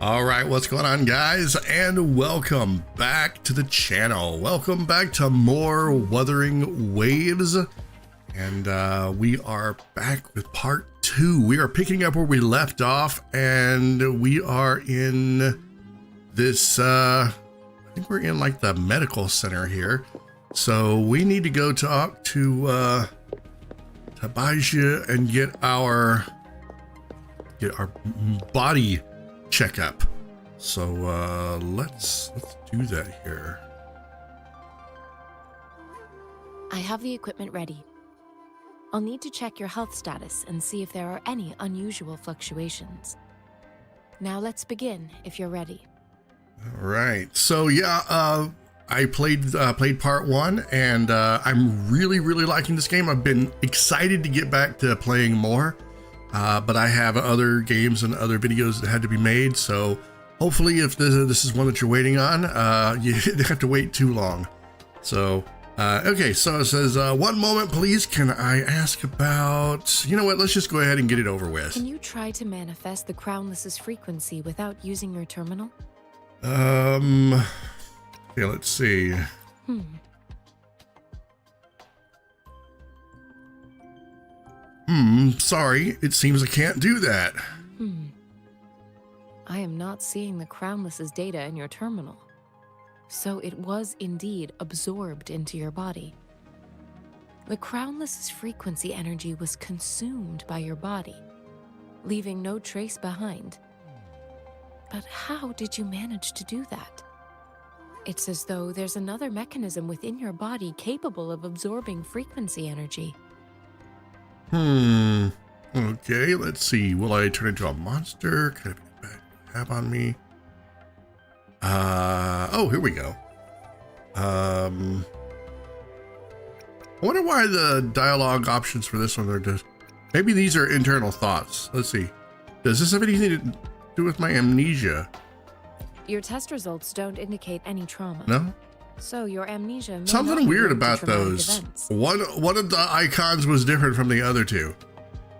All right, what's going on, guys? And welcome back to the channel. Welcome back to more Wuthering Waves. And we are back with part 2. We are picking up where we left off, and we are in this, I think we're in like the medical center here. So we need to go talk to Baisha and get our body checkup. So let's do that here. I have the equipment ready. I'll need to check your health status and see if there are any unusual fluctuations. Now let's begin if you're ready. All right. So yeah, I played part 1, and I'm really liking this game. I've been excited to get back to playing more. But I have other games and other videos that had to be made, so hopefully if this is one that you're waiting on, you didn't have to wait too long. So, okay, so it says, 1 moment please, can I ask about, you know what, let's just go ahead and get it over with. Can you try to manifest the Crownless's frequency without using your terminal? Okay, let's see. Sorry, it seems I can't do that. I am not seeing the Crownless's data in your terminal. So it was indeed absorbed into your body. The Crownless's frequency energy was consumed by your body, leaving no trace behind. But how did you manage to do that? It's as though there's another mechanism within your body capable of absorbing frequency energy. Okay, let's see. Will I turn into a monster? Could I be a bad have on me? Oh, here we go. I wonder why the dialogue options for this one are just, maybe these are internal thoughts. Let's see. Does this have anything to do with my amnesia? Your test results don't indicate any trauma. No? So your amnesia may Something not be weird linked to about traumatic those. events. One of the icons was different from the other two.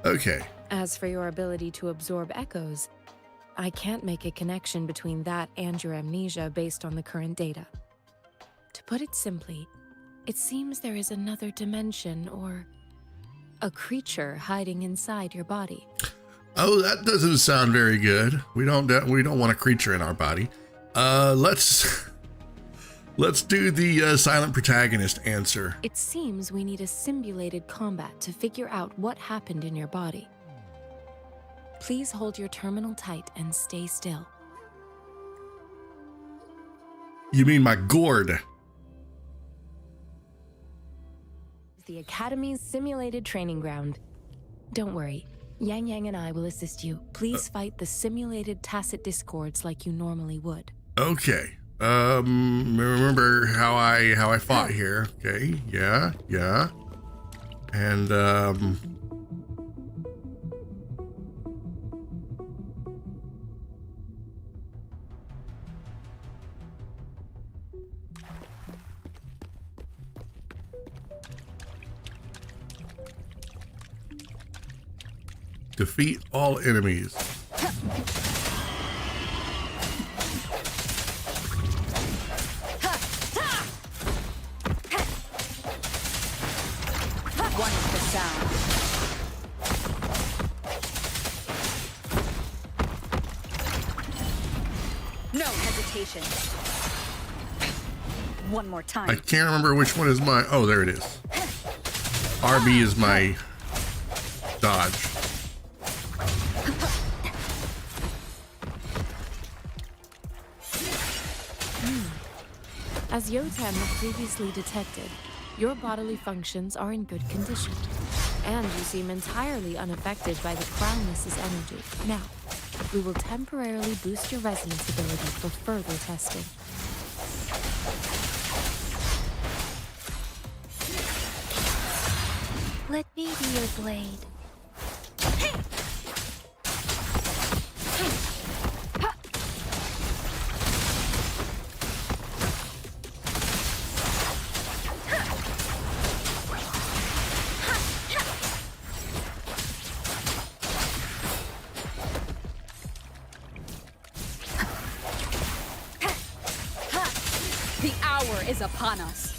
Okay. As for your ability to absorb echoes, I can't make a connection between that and your amnesia based on the current data. To put it simply, it seems there is another dimension or a creature hiding inside your body. Oh, that doesn't sound very good. We don't want a creature in our body. Let's do the silent protagonist answer. It seems we need a simulated combat to figure out what happened in your body. Please hold your terminal tight and stay still. You mean my gourd? The Academy's simulated training ground. Don't worry, Yang Yang and I will assist you. Please fight the simulated tacit discords like you normally would. Okay. Remember how I fought here. Okay, yeah. And, defeat all enemies. One is the sound. No hesitation. One more time. I can't remember which one is my, oh, there it is. RB is my dodge. As Yotan had previously detected, your bodily functions are in good condition, and you seem entirely unaffected by the Crownless's energy. Now, we will temporarily boost your resonance ability for further testing. Let me be your blade. is upon us.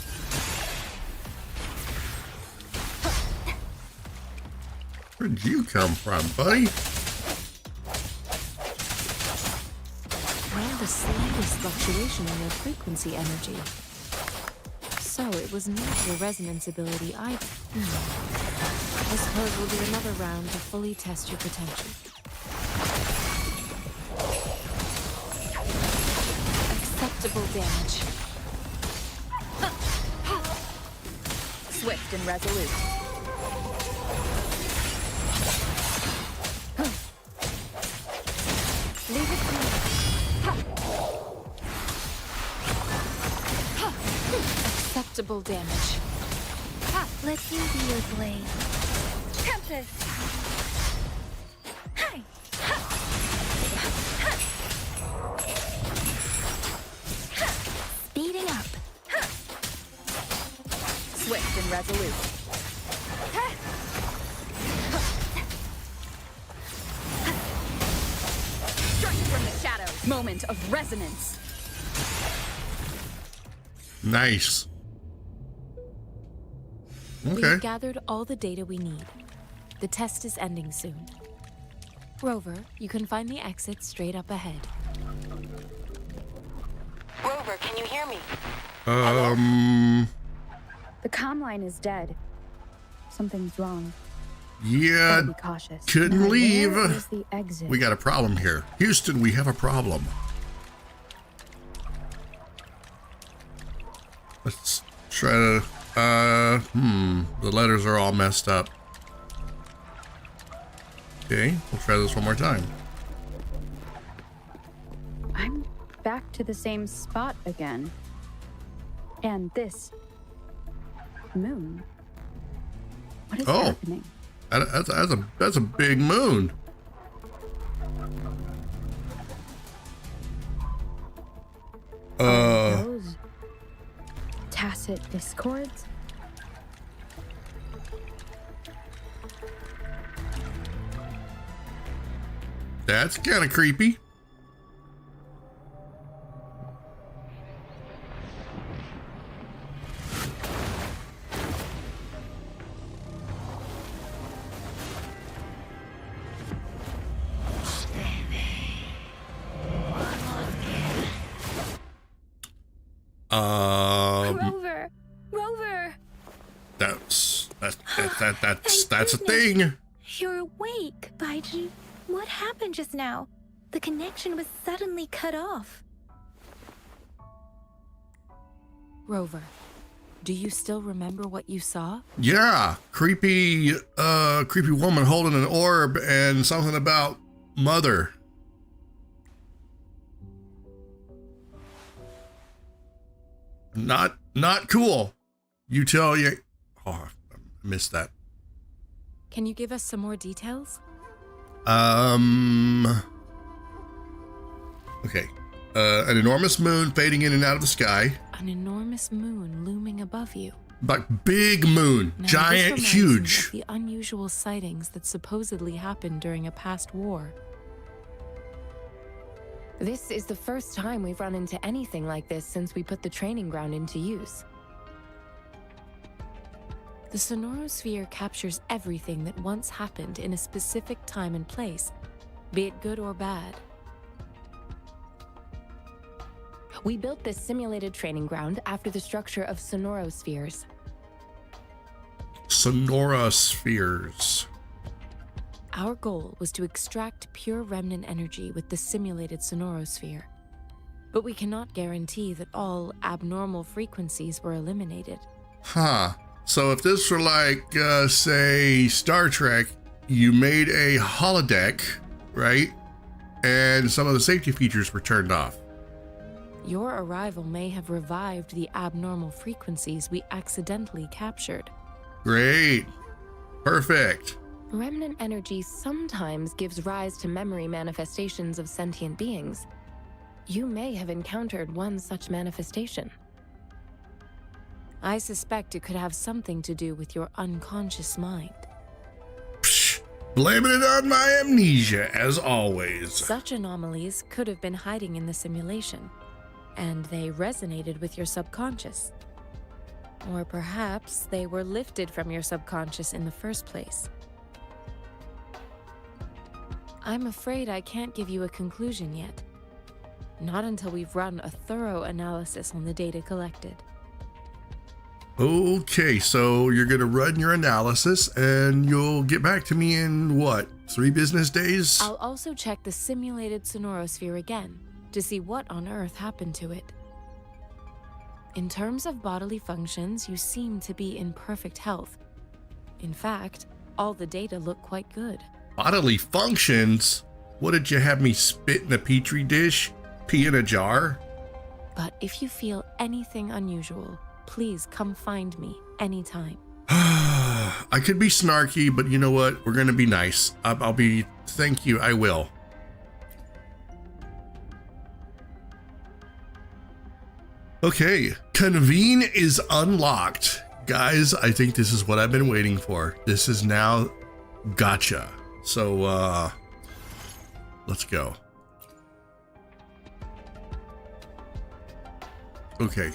Where'd you come from, buddy? Not the slightest fluctuation in your frequency energy. So it was not your resonance ability either. I suppose we'll do another round to fully test your potential. Acceptable damage. Swift and resolute. Leave it to me. Acceptable damage. Let me be your blade. Tempest! Hey! Speeding up. Swift and resolute. Strike from the shadows. Moment of resonance. Nice. Okay. We've gathered all the data we need. The test is ending soon. Rover, you can find the exit straight up ahead. Rover, can you hear me? The comm line is dead. Something's wrong. Yeah, Gotta be cautious. couldn't Now, leave. where is the exit? We got a problem here. Houston, we have a problem. Let's try to, the letters are all messed up. Okay, we'll try this one more time. I'm back to the same spot again. And this moon. What is happening? That's a big moon. Those tacit discords? That's kind of creepy. Rover! That's a thing. You're awake, Baiji. What happened just now? The connection was suddenly cut off. Rover, do you still remember what you saw? Yeah, creepy woman holding an orb and something about mother. Not cool. You tell you. Oh, I missed that. Can you give us some more details? Okay. An enormous moon fading in and out of the sky. An enormous moon looming above you. Like big moon, Now, giant, this reminds me huge. of the unusual sightings that supposedly happened during a past war. This is the first time we've run into anything like this since we put the training ground into use. The sonorosphere captures everything that once happened in a specific time and place, be it good or bad. We built this simulated training ground after the structure of sonorospheres. Sonorospheres. Our goal was to extract pure remnant energy with the simulated sonorosphere. But we cannot guarantee that all abnormal frequencies were eliminated. Huh. So if this were like, say, Star Trek, you made a holodeck, right? And some of the safety features were turned off. Your arrival may have revived the abnormal frequencies we accidentally captured. Great. Perfect. Remnant energy sometimes gives rise to memory manifestations of sentient beings. You may have encountered one such manifestation. I suspect it could have something to do with your unconscious mind. Psh, blaming it on my amnesia, as always. Such anomalies could have been hiding in the simulation. and they resonated with your subconscious. Or perhaps they were lifted from your subconscious in the first place. I'm afraid I can't give you a conclusion yet. Not until we've run a thorough analysis on the data collected. Okay, so you're gonna run your analysis and you'll get back to me in what, 3 business days? I'll also check the simulated sonorosphere again to see what on earth happened to it. In terms of bodily functions, you seem to be in perfect health. In fact, all the data look quite good. Bodily functions? What, did you have me spit in a petri dish? Pee in a jar? But if you feel anything unusual, please come find me anytime. I could be snarky, but you know what? We're gonna be nice. Thank you, I will. Okay, convene is unlocked. Guys, I think this is what I've been waiting for. This is now gotcha. So, let's go. Okay,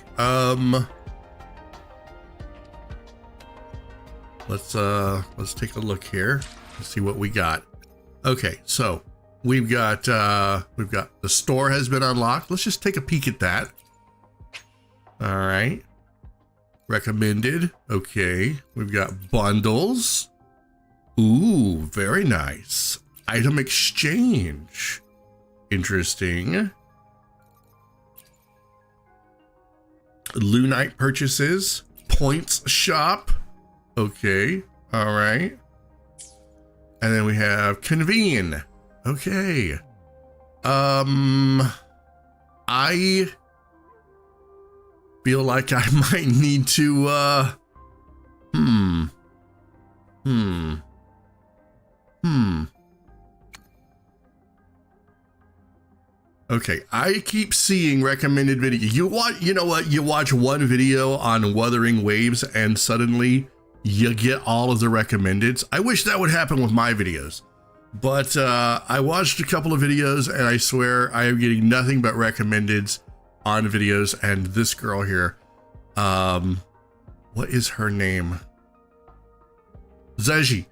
let's take a look here and see what we got. Okay, so we've got the store has been unlocked. Let's just take a peek at that. All right. Recommended. Okay. We've got bundles. Ooh, very nice. Item exchange. Interesting. Lunite purchases. Points shop. Okay. All right. And then we have convene. Okay. I feel like I might need to, Okay, I keep seeing recommended video. You know what? You watch one video on Wuthering Waves and suddenly you get all of the recommendeds. I wish that would happen with my videos. But I watched a couple of videos and I swear I am getting nothing but recommendeds on videos. And this girl here, what is her name? Zeji,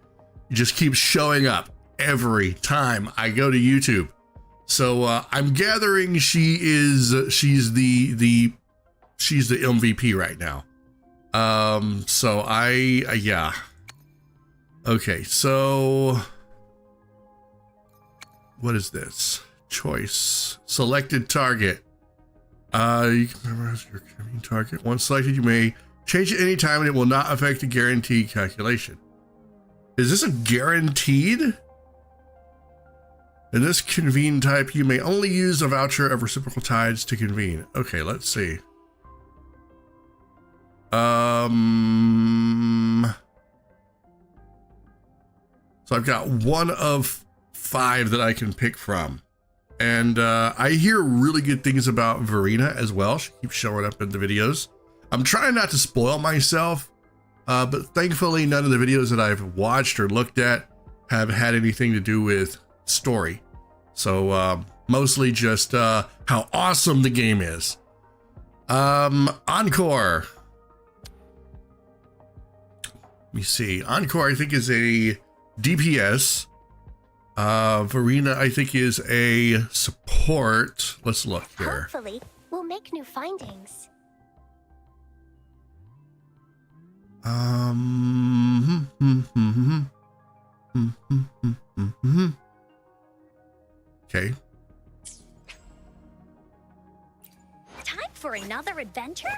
just keeps showing up every time I go to YouTube. So I'm gathering she's the MVP right now. So yeah. Okay, so what is this? Choice. Selected target. You can memorize your target. Once selected, you may change it anytime and it will not affect the guaranteed calculation. Is this a guaranteed? In this convene type, you may only use a voucher of reciprocal tides to convene. Okay, let's see. So I've got one of 5 that I can pick from. And I hear really good things about Verena as well. She keeps showing up in the videos. I'm trying not to spoil myself, but thankfully none of the videos that I've watched or looked at have had anything to do with story. So mostly just how awesome the game is. Encore. Let me see. Encore, I think, is a DPS. Verena, I think, is a support. Let's look here. Hopefully, we'll make new findings. Okay. Time for another adventure?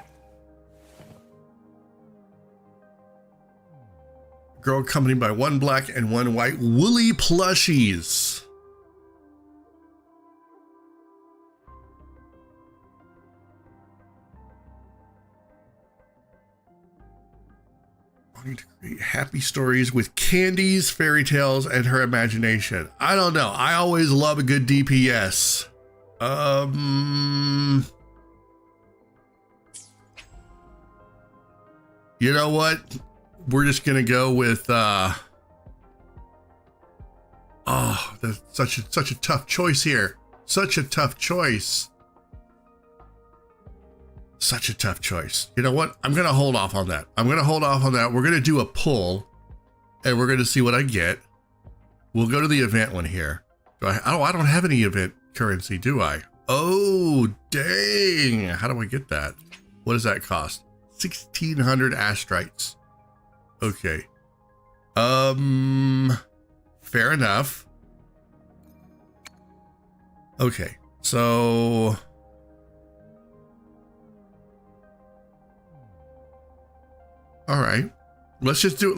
Girl accompanied by 1 black and 1 white woolly plushies. Wanting to create happy stories with candies, fairy tales, and her imagination. I don't know. I always love a good DPS. You know what? We're just gonna go with oh, that's such a tough choice here. Such a tough choice. Such a tough choice. You know what? I'm going to hold off on that. I'm going to hold off on that. We're going to do a pull and we're going to see what I get. We'll go to the event one here. I don't have any event currency, do I? Oh, dang. How do I get that? What does that cost? 1,600 astrites. Okay. Fair enough. Okay. So all right. Let's just do it.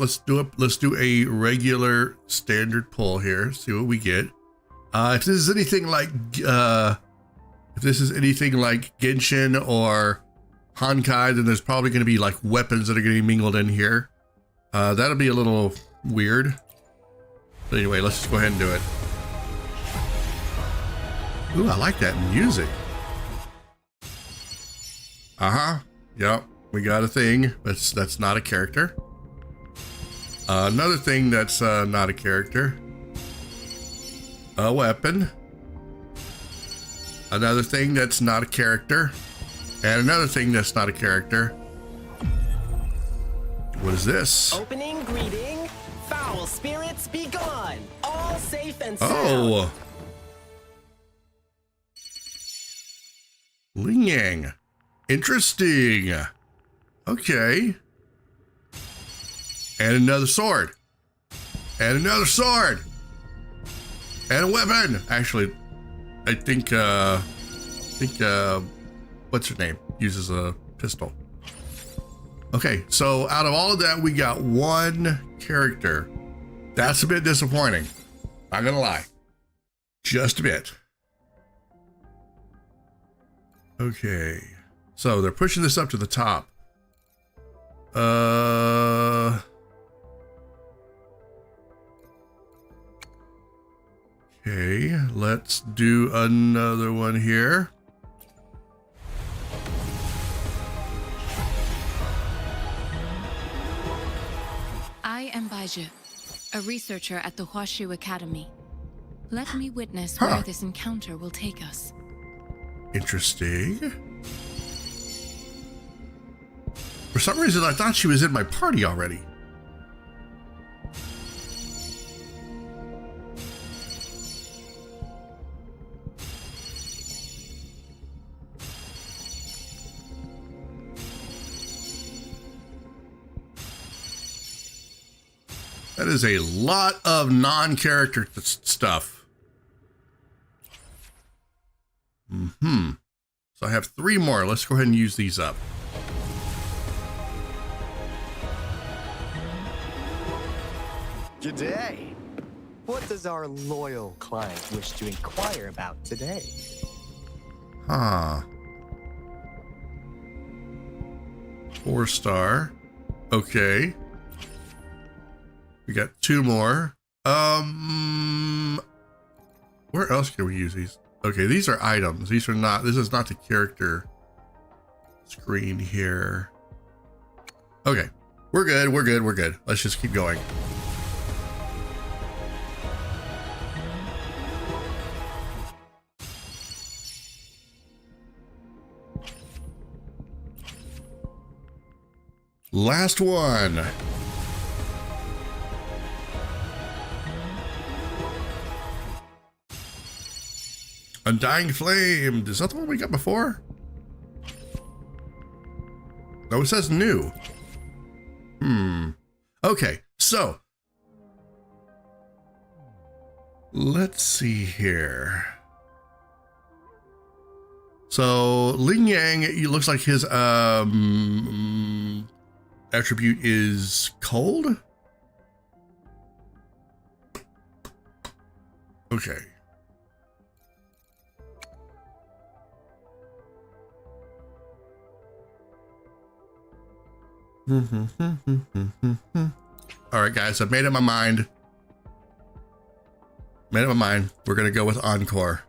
Let's do a regular standard pull here. See what we get. If this is anything like Genshin or Honkai, then there's probably going to be like weapons that are going to be mingled in here. That'll be a little weird. But anyway, let's just go ahead and do it. Ooh, I like that music. Yep, we got a thing. That's not a character. Another thing that's not a character. A weapon. Another thing that's not a character. And another thing that's not a character. What is this? Opening greeting. Foul spirits be gone. All safe and sound. Oh. Ling Yang. Interesting. Okay. And another sword. And another sword. And a weapon. Actually, I think what's her name? Uses a pistol. Okay, so out of all of that, we got one character. That's a bit disappointing. Not gonna lie. Just a bit. Okay. So they're pushing this up to the top. Okay, let's do another one here. I am Baiju, a researcher at the Huashu Academy. Let me witness where this encounter will take us. Interesting. For some reason, I thought she was in my party already. That is a lot of non-character stuff. So I have 3 more. Let's go ahead and use these up. G'day. What does our loyal client wish to inquire about today? 4-star. Okay. We got 2 more. Where else can we use these? Okay, these are items. These are not, this is not the character screen here. Okay, we're good, we're good, we're good. Let's just keep going. Last one. Undying Flame. Is that the one we got before? No, it says new. Okay, so let's see here. So Ling Yang, it looks like his attribute is cold. Okay. All right, guys, I've made up my mind. We're gonna go with Encore.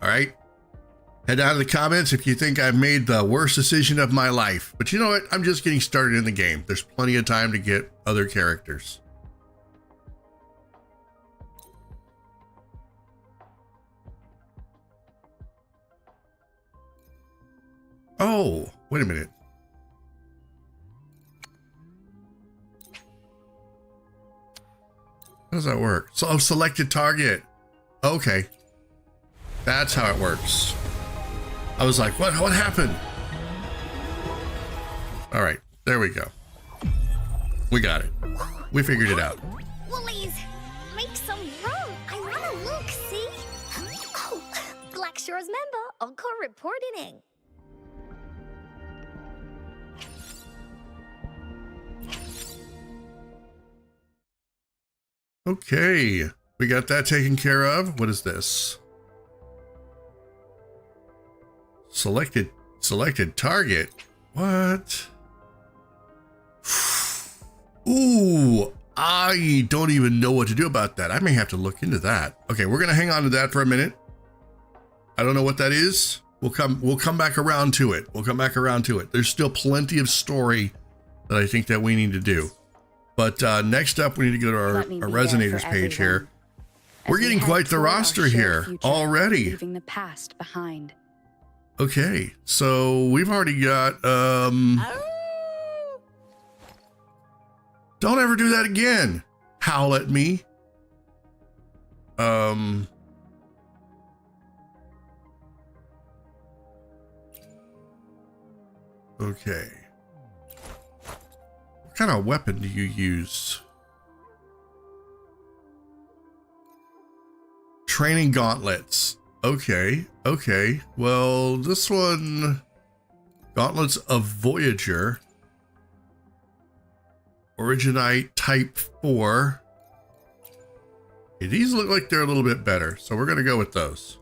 All right. Head down to the comments if you think I've made the worst decision of my life. But you know what? I'm just getting started in the game. There's plenty of time to get other characters. Oh, wait a minute. How does that work? So, oh, selected target. Okay. That's how it works. I was like, what happened? All right, there we go. We got it. We figured it out. Woolies, make some room. I want to look, see? Oh, Black Shore's member, Encore reporting in. Okay, we got that taken care of. What is this? Selected target. What? Ooh, I don't even know what to do about that. I may have to look into that. Okay, we're gonna hang on to that for a minute. I don't know what that is. We'll come back around to it. We'll come back around to it. There's still plenty of story that I think that we need to do. But next up, we need to go to our Resonators page here. We're getting quite the roster here already. Leaving the past behind. Okay, so we've already got don't ever do that again. Howl at me. Okay. What kind of weapon do you use? Training gauntlets. Okay, okay. Well, this one, Gauntlets of Voyager. Originite Type 4. Okay, these look like they're a little bit better, so we're gonna go with those.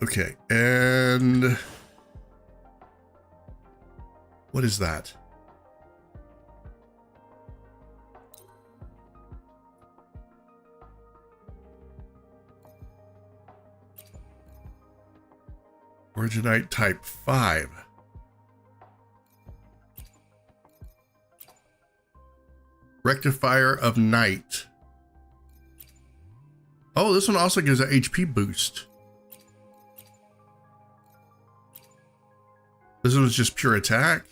Okay, and what is that? Originite Type 5. Rectifier of Night. Oh, this one also gives an HP boost. This one's just pure attack.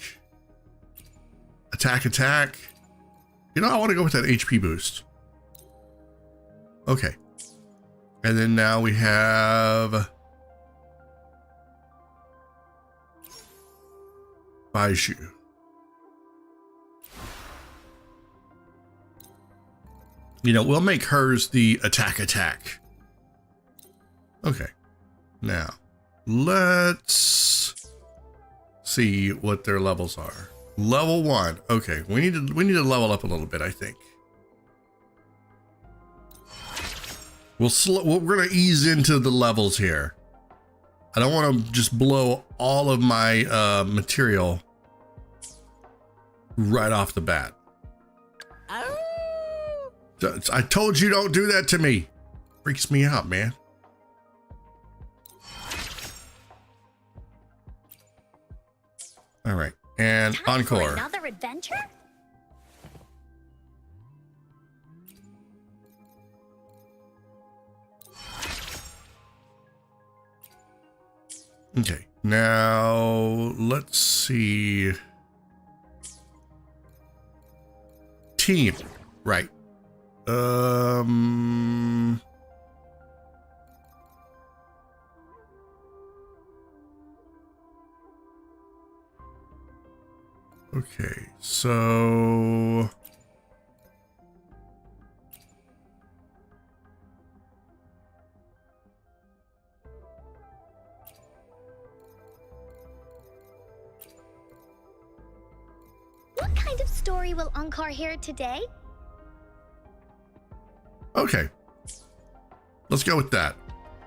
Attack. You know, I want to go with that HP boost. Okay. And then now we have Baiju. You know, we'll make hers the attack. Okay. Now, let's see what their levels are. Level 1. Okay, we need to level up a little bit, I think. We're gonna ease into the levels here. I don't want to just blow all of my material right off the bat. I told you don't do that to me. Freaks me out, man. All right, and Time for encore. another adventure? Okay, now let's see. Team, right. Okay, so What kind of story will Encore hear today? okay, let's go with that.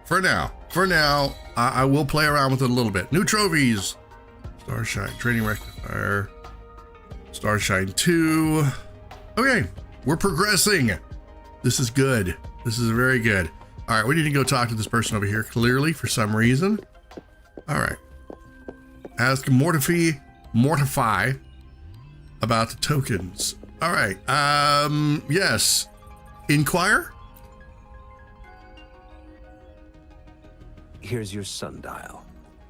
For now, I will play around with it a little bit. New trophies. Starshine, Training Rectifier. Starshine 2. Okay, we're progressing. This is good. This is very good. All right, we need to go talk to this person over here, clearly, for some reason. All right. Ask Mortify about the tokens. All right, yes. Inquire? Here's your sundial,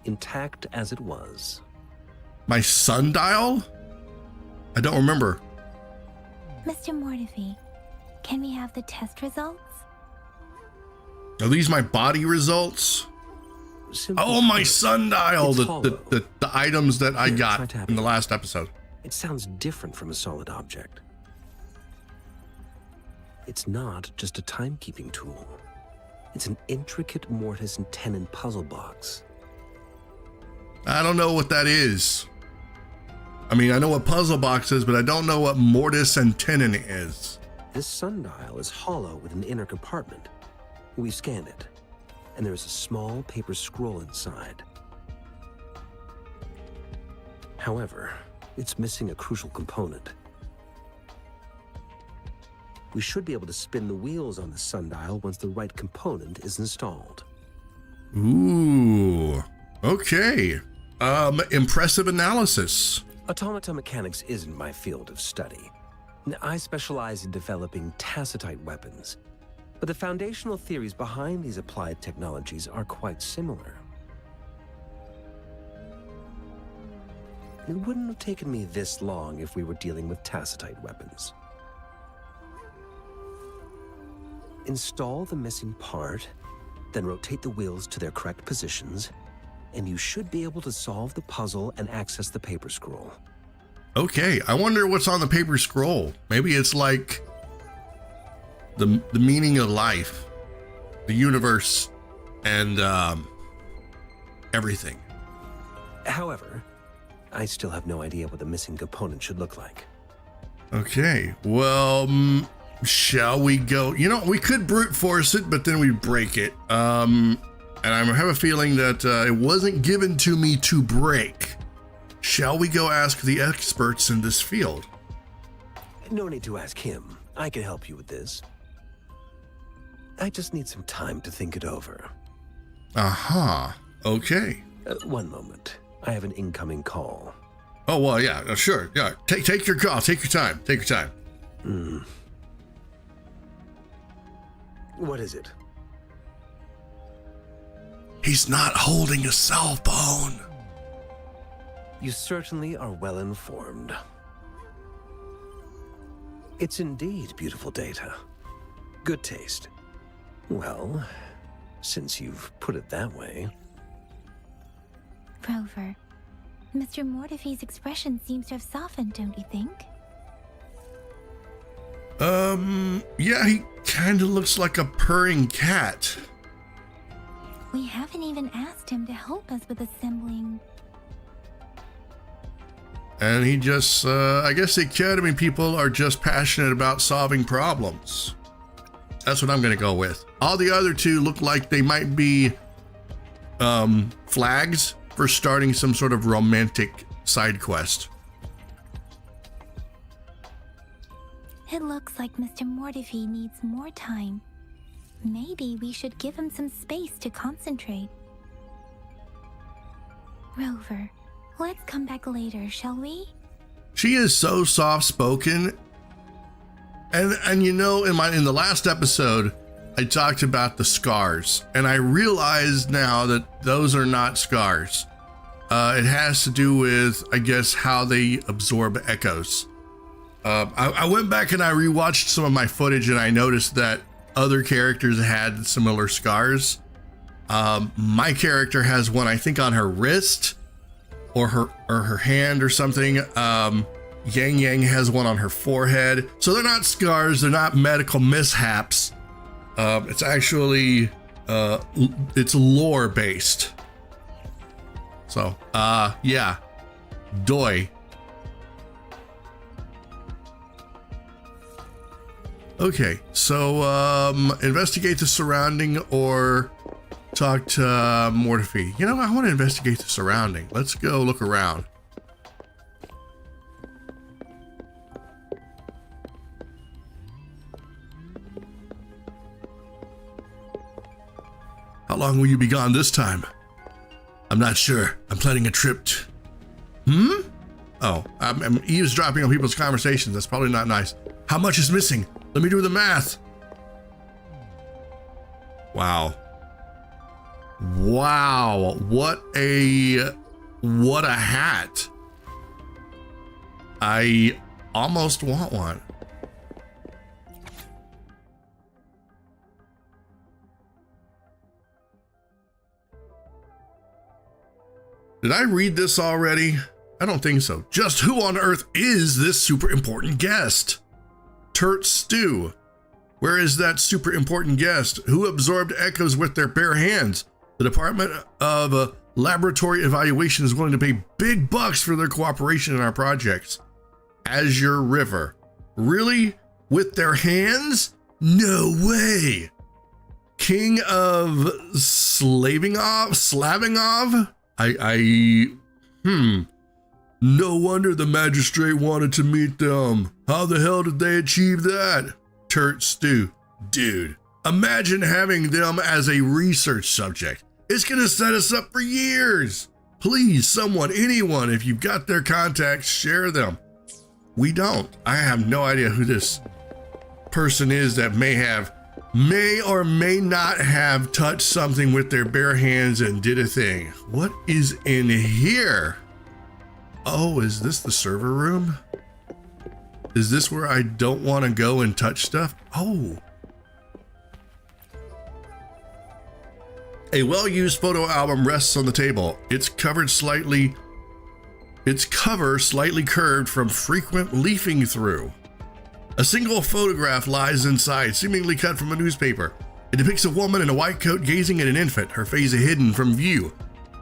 intact as it was. My sundial? I don't remember. Mr. Mortefi, can we have the test results? Are these my body results? Simply Oh, my put, sundial, it's the hollow. items that I Here, try got tapping in the it. last episode. It sounds different from a solid object. It's not just a timekeeping tool. It's an intricate mortise and tenon puzzle box. I don't know what that is. I mean, I know what puzzle box is, but I don't know what mortise and tenon is. This sundial is hollow with an inner compartment. We scanned it, and there is a small paper scroll inside. However, it's missing a crucial component. We should be able to spin the wheels on the sundial once the right component is installed. Ooh, okay. Impressive analysis. Automata mechanics isn't my field of study. I specialize in developing tacitite weapons, but the foundational theories behind these applied technologies are quite similar. It wouldn't have taken me this long if we were dealing with tacitite weapons. Install the missing part, then rotate the wheels to their correct positions, and you should be able to solve the puzzle and access the paper scroll. Okay, I wonder what's on the paper scroll. Maybe it's like the meaning of life, the universe, and everything. However, I still have no idea what the missing component should look like. Okay, well, shall we go? You know, we could brute force it, but then we break it. And I have a feeling that it wasn't given to me to break. Shall we go ask the experts in this field? No need to ask him. I can help you with this. I just need some time to think it over. Aha, okay. One moment. I have an incoming call. Oh, well, yeah, sure. Yeah, take your call. Take your time. Take your time. What is it? He's not holding a cell phone. You certainly are well informed. It's indeed beautiful data. Good taste. Well, since you've put it that way. Rover, Mr. Mortefi's expression seems to have softened, don't you think? Yeah, he kind of looks like a purring cat. We haven't even asked him to help us with assembling. And he just, I guess the Academy people are just passionate about solving problems. That's what I'm gonna go with. All the other two look like they might be flags for starting some sort of romantic side quest. It looks like Mr. Mortefi needs more time. Maybe we should give him some space to concentrate. Rover, let's come back later, shall we? She is so soft-spoken. And you know, in the last episode, I talked about the scars, and I realized now that those are not scars. It has to do with, I guess, how they absorb echoes. I went back and I rewatched some of my footage, and I noticed that other characters had similar scars. My character has one, I think, on her wrist or her hand or something. Yang Yang has one on her forehead. So they're not scars, they're not medical mishaps. It's actually it's lore based. So yeah, Doi. Okay, so investigate the surrounding or talk to Mortefi. You know, I want to investigate the surrounding. Let's go look around. How long will you be gone this time? I'm not sure. I'm planning a trip to... Oh, I'm eavesdropping on people's conversations. That's probably not nice. How much is missing? Let me do the math. Wow. Wow, what a hat. I almost want one. Did I read this already? I don't think so. Just who on earth is this super important guest? Turt Stew. Where is that super important guest? Who absorbed echoes with their bare hands? The Department of Laboratory Evaluation is willing to pay big bucks for their cooperation in our projects. Azure River. Really? With their hands? No way. King of Slavingov? No wonder the magistrate wanted to meet them. How the hell did they achieve that? Turt Stew. Dude, imagine having them as a research subject. It's gonna set us up for years. Please, someone, anyone, if you've got their contacts, share them. We don't. I have no idea who this person is that may or may not have touched something with their bare hands and did a thing. What is in here? Oh, is this the server room? Is this where I don't want to go and touch stuff? Oh. A well-used photo album rests on the table. Its cover slightly curved from frequent leafing through. A single photograph lies inside, seemingly cut from a newspaper. It depicts a woman in a white coat gazing at an infant, her face hidden from view.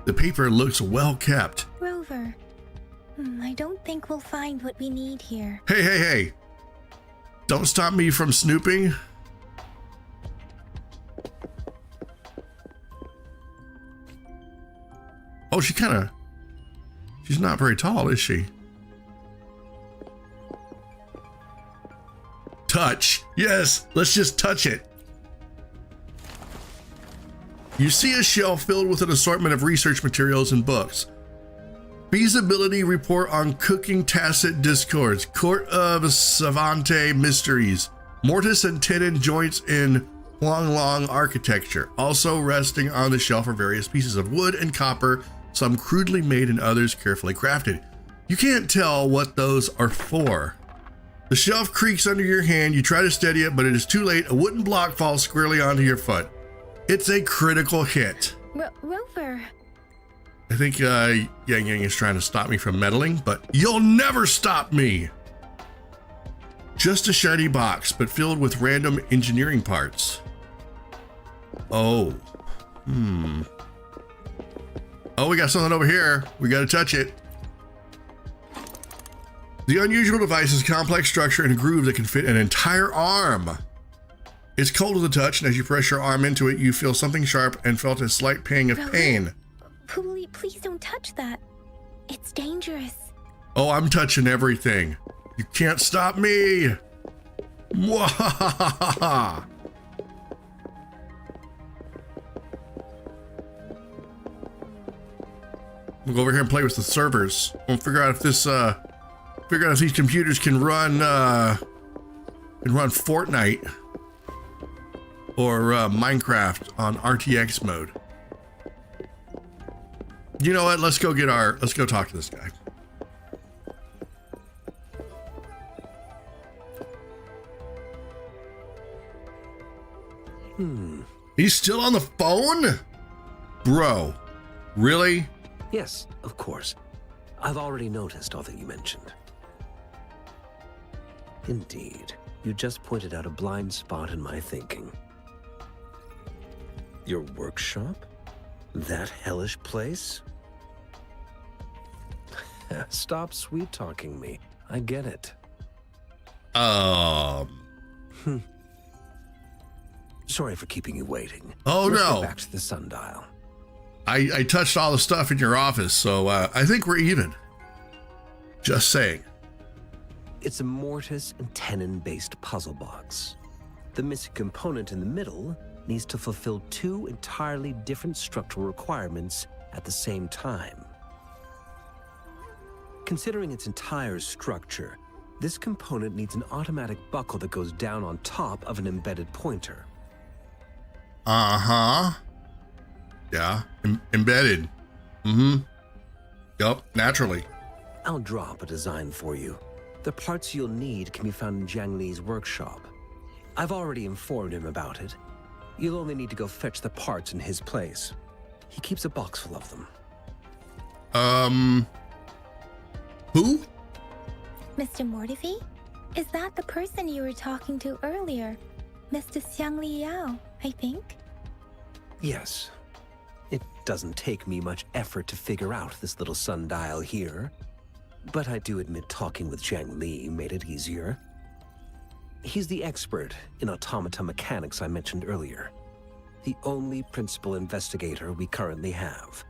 The paper looks well kept. Rover, I don't think we'll find what we need here. Hey. Don't stop me from snooping. Oh, she's not very tall, is she? Touch. Yes, let's just touch it. You see a shelf filled with an assortment of research materials and books. Feasibility report on cooking tacit discords, court of savante mysteries, mortise and tenon joints in Huanglong architecture. Also resting on the shelf are various pieces of wood and copper, some crudely made and others carefully crafted. You can't tell what those are for. The shelf creaks under your hand. You try to steady it, but it is too late. A wooden block falls squarely onto your foot. It's a critical hit. Rover. I think Yang Yang is trying to stop me from meddling, but you'll never stop me. Just a shiny box, but filled with random engineering parts. Oh. Oh, we got something over here. We got to touch it. The unusual device is a complex structure in a groove that can fit an entire arm. It's cold to the touch, and as you press your arm into it, you feel something sharp and felt a slight pang of pain. Please don't touch that. It's dangerous. Oh, I'm touching everything. You can't stop me. Mwahahaha. We'll go over here and play with the servers. We'll figure out if this these computers can run Fortnite or Minecraft on RTX mode. You know what? Let's go talk to this guy. He's still on the phone? Bro, really? Yes, of course. I've already noticed all that you mentioned. Indeed, you just pointed out a blind spot in my thinking. Your workshop? That hellish place? Stop sweet-talking me. I get it. Sorry for keeping you waiting. Oh, Let's no. go back to the sundial. I touched all the stuff in your office, so I think we're even. Just saying. It's a mortise and tenon-based puzzle box. The missing component in the middle needs to fulfill two entirely different structural requirements at the same time. Considering its entire structure, this component needs an automatic buckle that goes down on top of an embedded pointer. Uh-huh. Yeah, embedded. Yup, naturally. I'll drop a design for you. The parts you'll need can be found in Jiang Li's workshop. I've already informed him about it. You'll only need to go fetch the parts in his place. He keeps a box full of them. Who? Mr. Mortifi? Is that the person you were talking to earlier? Mr. Xiang Liao, I think? Yes. It doesn't take me much effort to figure out this little sundial here. But I do admit talking with Jiang Li made it easier. He's the expert in automata mechanics I mentioned earlier. The only principal investigator we currently have.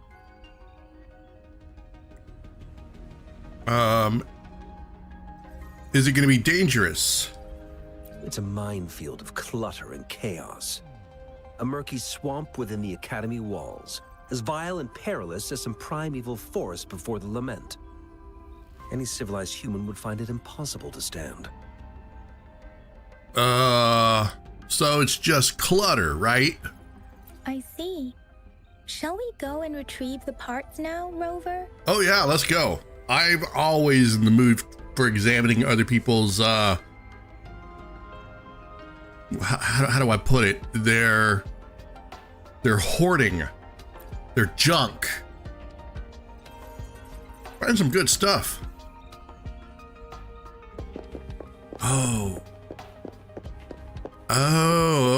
Is it going to be dangerous? It's a minefield of clutter and chaos. A murky swamp within the Academy walls, as vile and perilous as some primeval forest before the lament. Any civilized human would find it impossible to stand. So it's just clutter, right? I see. Shall we go and retrieve the parts now, Rover? Oh yeah, let's go. I'm always in the mood for examining other people's, how do I put it? Their hoarding, their junk. Find some good stuff. Oh,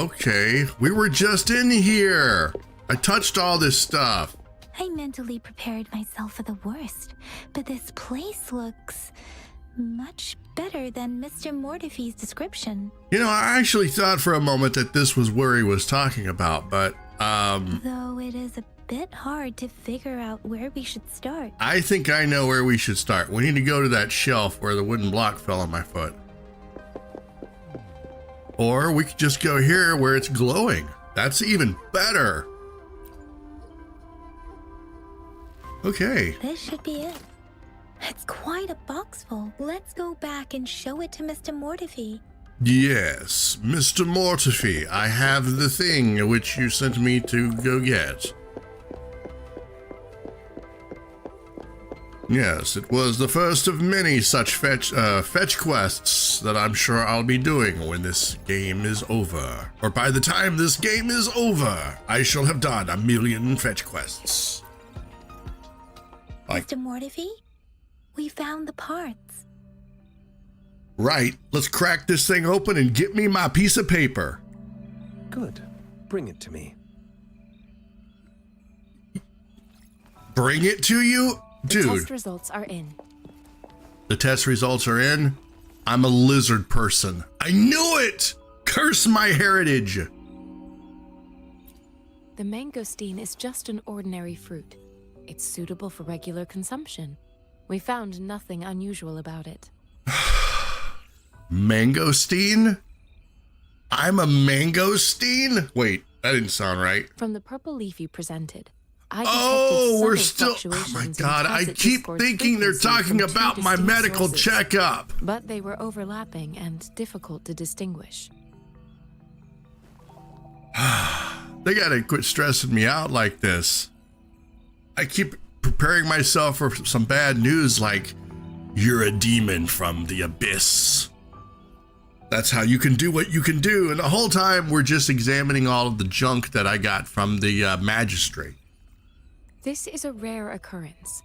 okay. We were just in here. I touched all this stuff. I mentally prepared myself for the worst, but this place looks much better than Mr. Mortifi's description. You know, I actually thought for a moment that this was where he was talking about, but, Though it is a bit hard to figure out where we should start. I think I know where we should start. We need to go to that shelf where the wooden block fell on my foot. Or we could just go here where it's glowing. That's even better. Okay. This should be it. It's quite a box full. Let's go back and show it to Mr. Mortifi. Yes, Mr. Mortifi, I have the thing which you sent me to go get. Yes, it was the first of many such fetch quests that I'm sure I'll be doing when this game is over. Or by the time this game is over, I shall have done 1,000,000 fetch quests. Mr. Mortifi, we found the parts. Right, let's crack this thing open and get me my piece of paper. Good. Bring it to me. Bring it to you? Dude. The test results are in. The test results are in. I'm a lizard person. I knew it! Curse my heritage! The mangosteen is just an ordinary fruit. It's suitable for regular consumption. We found nothing unusual about it. Mangosteen? I'm a mangosteen? Wait, that didn't sound right. From the purple leaf you presented, I We're detected still. subtle Oh my fluctuations in god, I tacit keep discord's thinking they're frequency talking from two about my distinct medical sources, checkup. but they were overlapping and difficult to distinguish. They gotta quit stressing me out like this. I keep preparing myself for some bad news like, you're a demon from the abyss. That's how you can do what you can do. And the whole time we're just examining all of the junk that I got from the magistrate. This is a rare occurrence.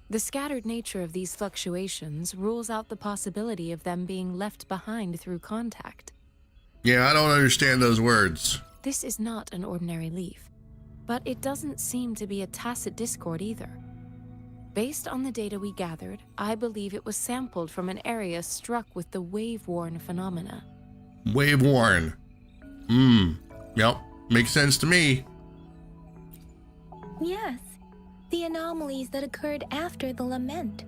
The scattered nature of these fluctuations rules out the possibility of them being left behind through contact. Yeah, I don't understand those words. This is not an ordinary leaf, but it doesn't seem to be a tacit discord either. Based on the data we gathered, I believe it was sampled from an area struck with the wave-worn phenomena. Wave-worn. Yep, makes sense to me. Yes, the anomalies that occurred after the lament,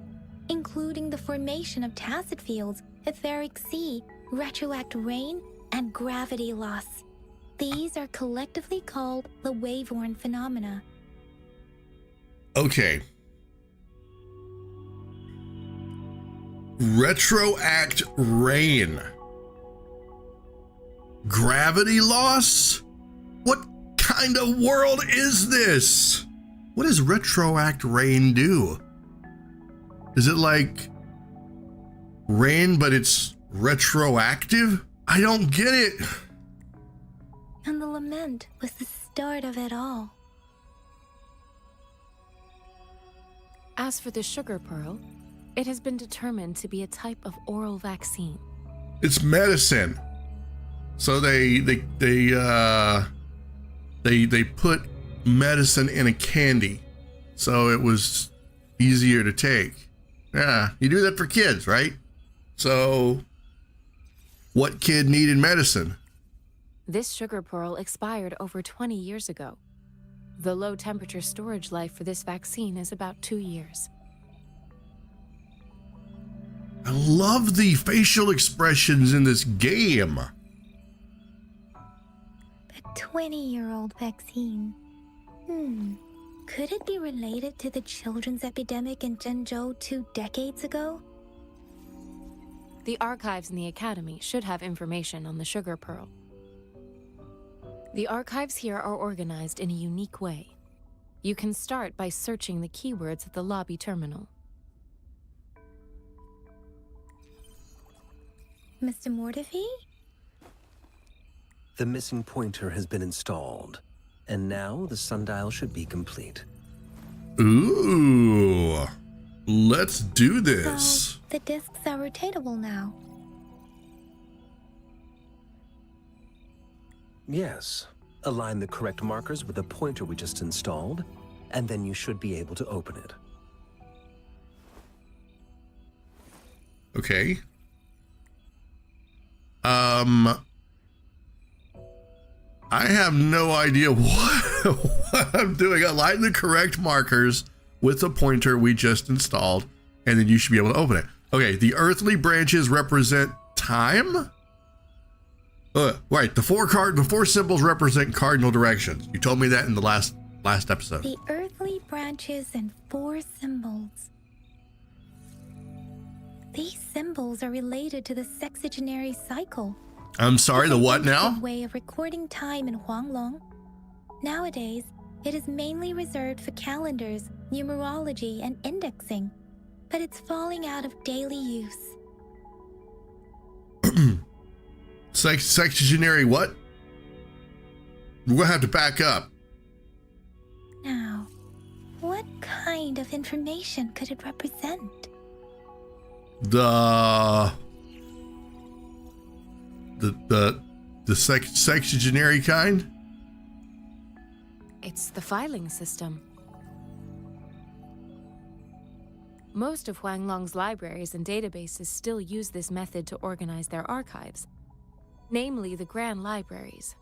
including the formation of tacit fields, etheric sea, retroact rain, and gravity loss. These are collectively called the wave-worn phenomena. Okay. Retroact rain. Gravity loss? What kind of world is this? What does retroact rain do? Is it like rain, but it's retroactive? I don't get it. And the lament was the start of it all. As for the sugar pearl, it has been determined to be a type of oral vaccine. It's medicine. So they put medicine in a candy, so it was easier to take. Yeah, you do that for kids, right? So what kid needed medicine? This sugar pearl expired over 20 years ago. The low temperature storage life for this vaccine is about 2 years. I love the facial expressions in this game. A 20-year-old vaccine. Could it be related to the children's epidemic in Zhengzhou 2 decades ago? The archives in the Academy should have information on the sugar pearl. The archives here are organized in a unique way. You can start by searching the keywords at the lobby terminal. Mr. Mortefi? The missing pointer has been installed, and now the sundial should be complete. Ooh, let's do this. So, the discs are rotatable now. Yes. Align the correct markers with the pointer we just installed, and then you should be able to open it. Okay. I have no idea what I'm doing. Align the correct markers with the pointer we just installed, and then you should be able to open it. Okay, the earthly branches represent time? Right, the four symbols represent cardinal directions. You told me that in the last episode. The earthly branches and 4 symbols. These symbols are related to the sexagenary cycle. I'm sorry, the what It's a now? way of recording time in Huanglong. Nowadays, it is mainly reserved for calendars, numerology, and indexing, but it's falling out of daily use. Sexagenary what? We're gonna have to back up. Now, what kind of information could it represent? The sexagenary kind? It's the filing system. Most of Huanglong's libraries and databases still use this method to organize their archives, namely the Grand Libraries.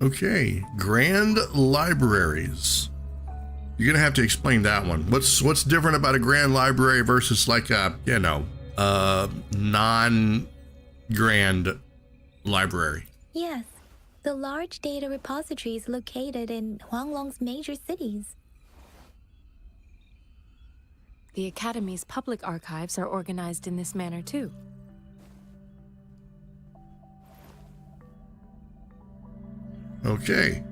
Okay, Grand Libraries. You're gonna have to explain that one. What's different about a Grand Library versus like a, non-grand library? Yes, the large data repositories located in Huanglong's major cities. The Academy's public archives are organized in this manner too. Okay.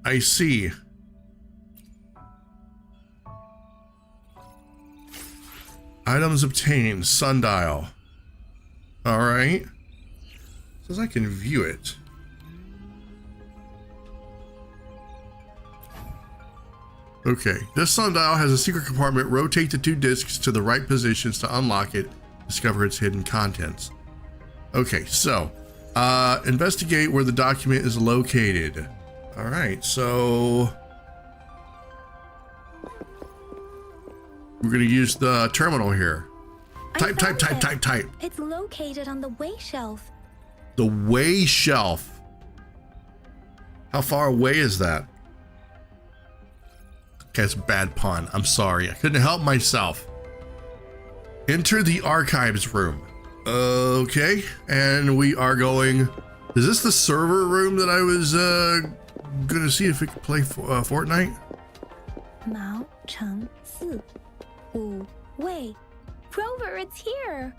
I see. Items obtained, sundial. All right. Says I can view it. Okay, this sundial has a secret compartment. Rotate the 2 discs to the right positions to unlock it. Discover its hidden contents. Okay, so investigate where the document is located. All right, so we're gonna use the terminal here. Type. It's located on the way shelf. The way shelf. How far away is that? Okay, it's a bad pun. I'm sorry. I couldn't help myself. Enter the archives room. Okay, and we are going. Is this the server room that I was gonna see if we could play Fortnite? Mao Cheng Si. Wu Wei. Rover, it's here.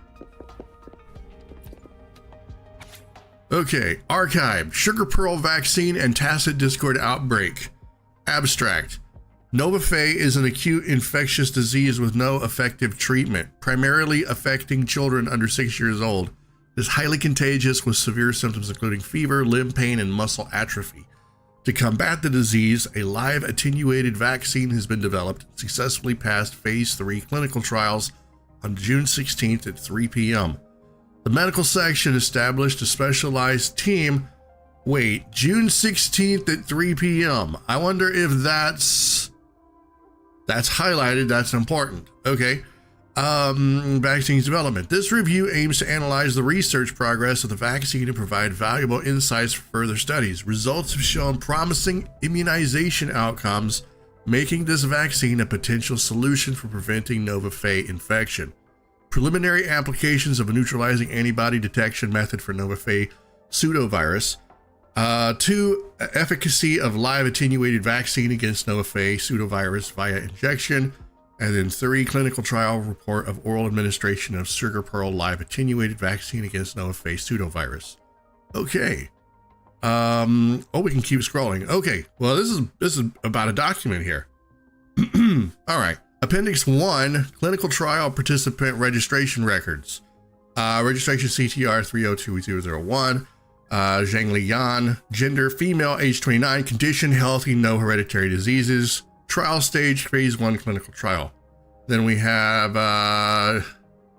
Okay, archive, sugar pearl vaccine and tacit discord outbreak. Abstract. Novafay is an acute infectious disease with no effective treatment, primarily affecting children under 6 years old. It is highly contagious with severe symptoms including fever, limb pain, and muscle atrophy. To combat the disease, a live attenuated vaccine has been developed and successfully passed phase 3 clinical trials on June 16th at 3 p.m. The medical section established a specialized team. Wait, June 16th at 3 p.m. I wonder if that's highlighted. That's important. Okay. Vaccines development. This review aims to analyze the research progress of the vaccine and provide valuable insights for further studies. Results have shown promising immunization outcomes, making this vaccine a potential solution for preventing Novafay infection. Preliminary applications of a neutralizing antibody detection method for Novafay pseudovirus. 2, efficacy of live attenuated vaccine against Novafay pseudovirus via injection. And then 3, clinical trial report of oral administration of sugar pearl live attenuated vaccine against Novafay pseudovirus. Okay. We can keep scrolling. Okay. Well, this is about a document here. All right. Appendix 1, clinical trial participant registration records. Registration CTR 302-001. Zhengli Yan, gender female, age 29, condition healthy, no hereditary diseases. Trial stage, phase 1 clinical trial. Then we have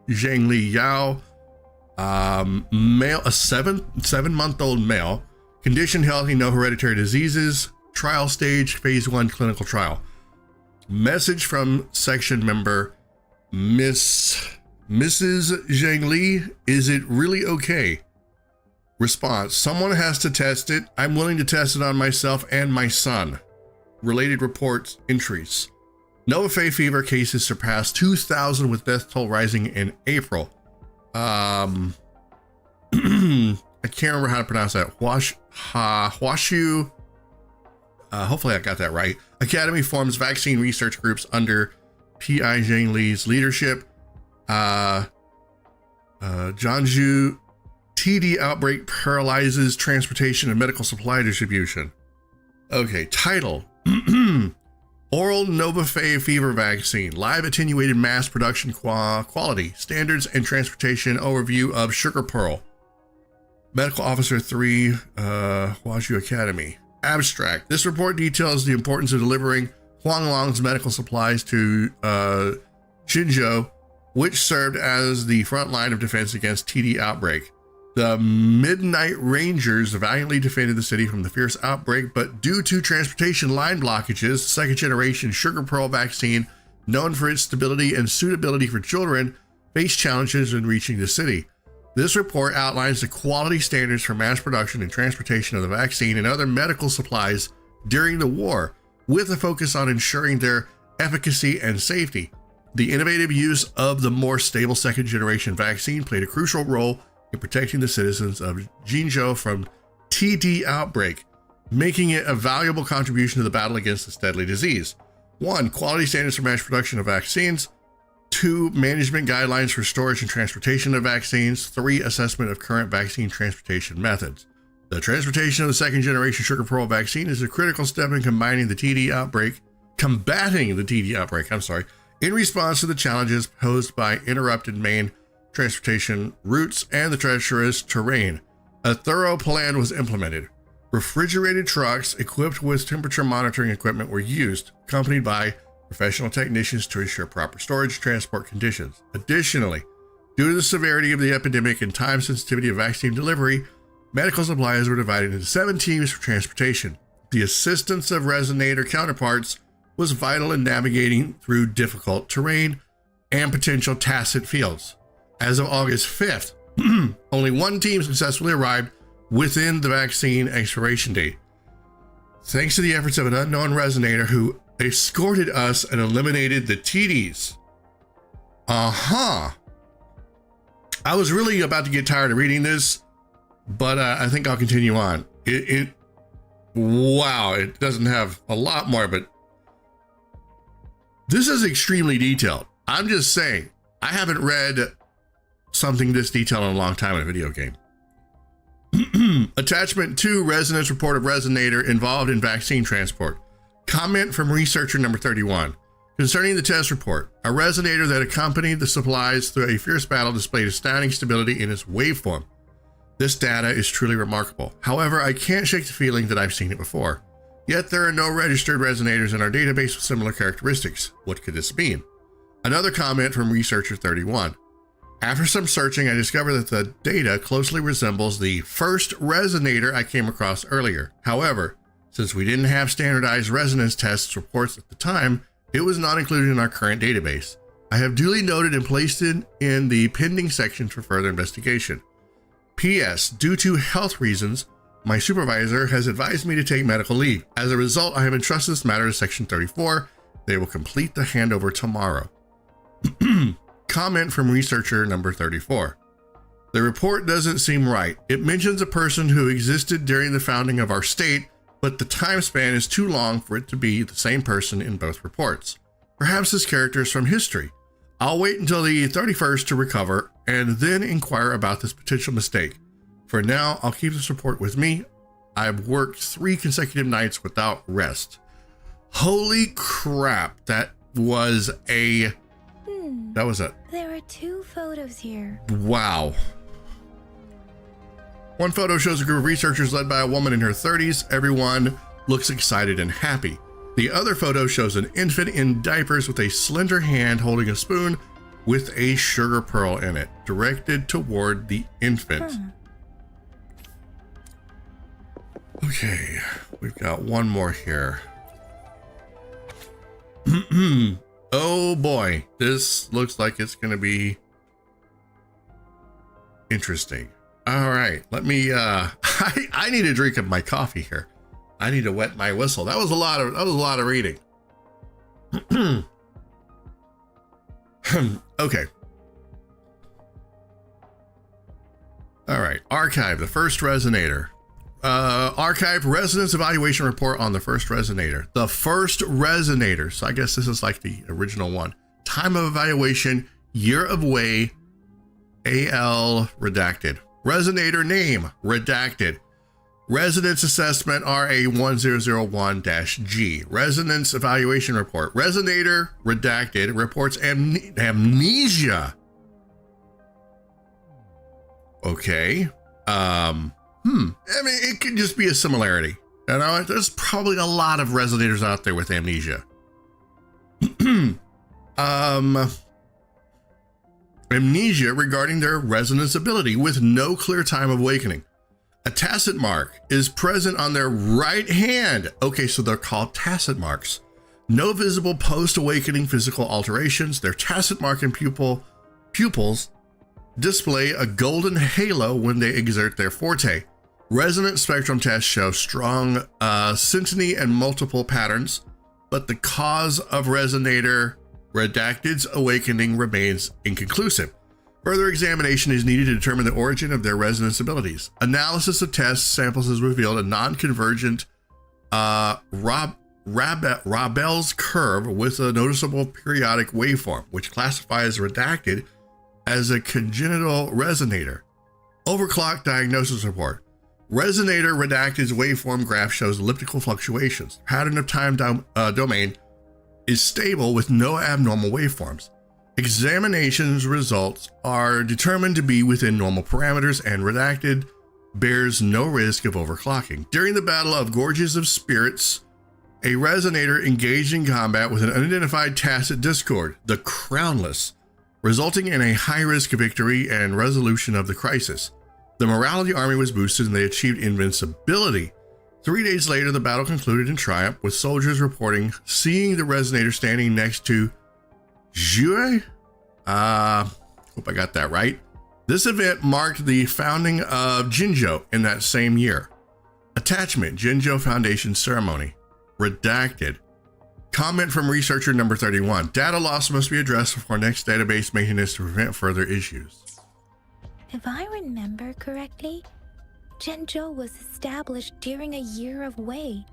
Zhengli Yao, male, a 7-month-old male, condition healthy, no hereditary diseases. Trial stage, phase 1 clinical trial. Message from section member Mrs. Zhengli, is it really okay? Response, someone has to test it. I'm willing to test it on myself and my son. Related reports, entries. Novafay fever cases surpassed 2,000 with death toll rising in April. I can't remember how to pronounce that. Huashu. Hopefully I got that right. Academy forms vaccine research groups under P.I. Zhang leadership. Jiangsu TD outbreak paralyzes transportation and medical supply distribution. Okay, title. Oral Novafay fever vaccine, live attenuated mass production quality, standards and transportation overview of sugar pearl. Medical Officer 3, Huashu Academy. Abstract. This report details the importance of delivering Huanglong's medical supplies to Xinzhou, which served as the front line of defense against TD outbreak. The Midnight Rangers valiantly defended the city from the fierce outbreak, but due to transportation line blockages, second-generation sugar pearl vaccine, known for its stability and suitability for children, faced challenges in reaching the city. This report outlines the quality standards for mass production and transportation of the vaccine and other medical supplies during the war, with a focus on ensuring their efficacy and safety. The innovative use of the more stable second-generation vaccine played a crucial role in protecting the citizens of Xinzhou from TD outbreak, making it a valuable contribution to the battle against this deadly disease. 1. Quality standards for mass production of vaccines. 2. Management guidelines for storage and transportation of vaccines. 3. Assessment of current vaccine transportation methods. The transportation of the second-generation sugar pearl vaccine is a critical step in combating the TD outbreak, in response to the challenges posed by interrupted main transportation routes and the treacherous terrain. A thorough plan was implemented. Refrigerated trucks equipped with temperature monitoring equipment were used, accompanied by professional technicians to ensure proper storage and transport conditions. Additionally, due to the severity of the epidemic and time sensitivity of vaccine delivery, medical supplies were divided into 7 teams for transportation. The assistance of Resonator counterparts was vital in navigating through difficult terrain and potential tacit fields. As of August 5th, only 1 team successfully arrived within the vaccine expiration date. Thanks to the efforts of an unknown Resonator who escorted us and eliminated the TDs. I was really about to get tired of reading this, but I think I'll continue on. Wow, it doesn't have a lot more, but this is extremely detailed. I'm just saying, I haven't read something this detailed in a long time in a video game. Attachment 2, Resonance Report of Resonator involved in vaccine transport. Comment from researcher number 31. Concerning the test report, a resonator that accompanied the supplies through a fierce battle displayed astounding stability in its waveform. This data is truly remarkable. However, I can't shake the feeling that I've seen it before. Yet there are no registered resonators in our database with similar characteristics. What could this mean? Another comment from researcher 31. After some searching, I discovered that the data closely resembles the first resonator I came across earlier. However, since we didn't have standardized resonance tests reports at the time, it was not included in our current database. I have duly noted and placed it in the pending section for further investigation. P.S. Due to health reasons, my supervisor has advised me to take medical leave. As a result, I have entrusted this matter to Section 34. They will complete the handover tomorrow. Comment from researcher number 34. The report doesn't seem right. It mentions a person who existed during the founding of our state, but the time span is too long for it to be the same person in both reports. Perhaps this character is from history. I'll wait until the 31st to recover and then inquire about this potential mistake. For now, I'll keep this report with me. I've worked 3 consecutive nights without rest. Holy crap, that was a... That was it. There are 2 photos here. Wow. One photo shows a group of researchers led by a woman in her 30s. Everyone looks excited and happy. The other photo shows an infant in diapers with a slender hand holding a spoon with a sugar pearl in it, directed toward the infant. Okay, we've got one more here. Oh boy, this looks like it's going to be interesting. All right, let me, I need a drink of my coffee here. I need to wet my whistle. That was a lot of reading. Okay. All right, archive, the first resonator. Archive resonance evaluation report on the first resonator. The first resonator, so I guess this is like the original one. Time of evaluation, year of way, AL redacted. Resonator name, redacted. Resonance assessment, RA1001-G. Resonance evaluation report. Resonator, redacted, reports amnesia. Okay. I mean, it could just be a similarity. You know, there's probably a lot of resonators out there with amnesia. Amnesia regarding their resonance ability with no clear time of awakening. A tacit mark is present on their right hand. Okay, so they're called tacit marks. No visible post-awakening physical alterations. Their tacit mark and pupils display a golden halo when they exert their forte. Resonance spectrum tests show strong syntony and multiple patterns, but the cause of resonator redacted's awakening remains inconclusive. Further examination is needed to determine the origin of their resonance abilities. Analysis of test samples has revealed a non-convergent Rabel's curve with a noticeable periodic waveform, which classifies redacted as a congenital resonator. Overclock diagnosis report. Resonator redacted's waveform graph shows elliptical fluctuations. Pattern of time domain is stable with no abnormal waveforms. Examination's results are determined to be within normal parameters, and redacted bears no risk of overclocking. During the Battle of Gorges of Spirits, a resonator engaged in combat with an unidentified tacit discord, the Crownless, resulting in a high risk victory and resolution of the crisis. The morale of the army was boosted and they achieved invincibility. 3 days later, the battle concluded in triumph, with soldiers reporting seeing the resonator standing next to Jue? Hope I got that right. This event marked the founding of Jinjo in that same year. Attachment, Jinjo Foundation Ceremony. Redacted. Comment from researcher number 31. Data loss must be addressed before next database maintenance to prevent further issues. If I remember correctly, Jinjo was established during a year of Wei,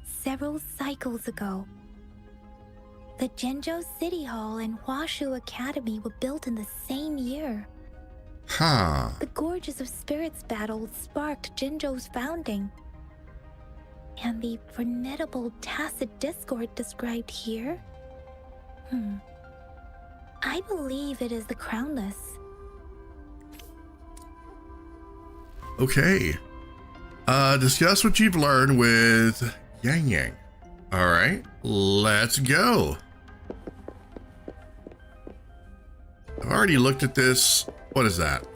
several cycles ago. The Jinzhou City Hall and Huashu Academy were built in the same year. Huh. The Gorges of Spirits battle sparked Jinzhou's founding. And the formidable tacit discord described here? I believe it is the Crownless. Okay. Discuss what you've learned with Yang Yang. All right, let's go. I've already looked at this. What is that?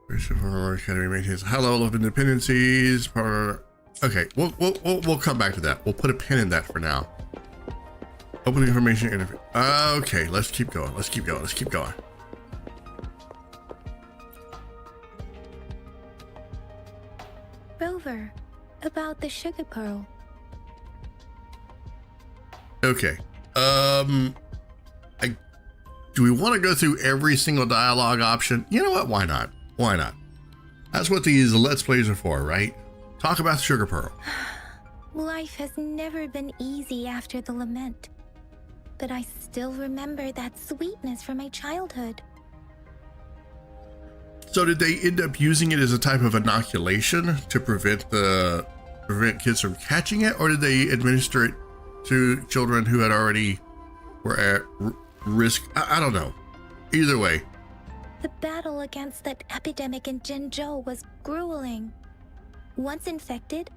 Academy maintains a high level of independencies. Okay, we'll come back to that. We'll put a pin in that for now. Open information interview. Okay, let's keep going. Let's keep going. Let's keep going. Rover, about the sugar pearl. Okay. Do we want to go through every single dialogue option? You know what? Why not? Why not? That's what these Let's Plays are for, right? Talk about the sugar pearl. Life has never been easy after the lament, but I still remember that sweetness from my childhood. So did they end up using it as a type of inoculation to prevent kids from catching it, or did they administer it to children who had already were at risk? I don't know. Either way. The battle against that epidemic in Jinzhou was grueling. Once infected,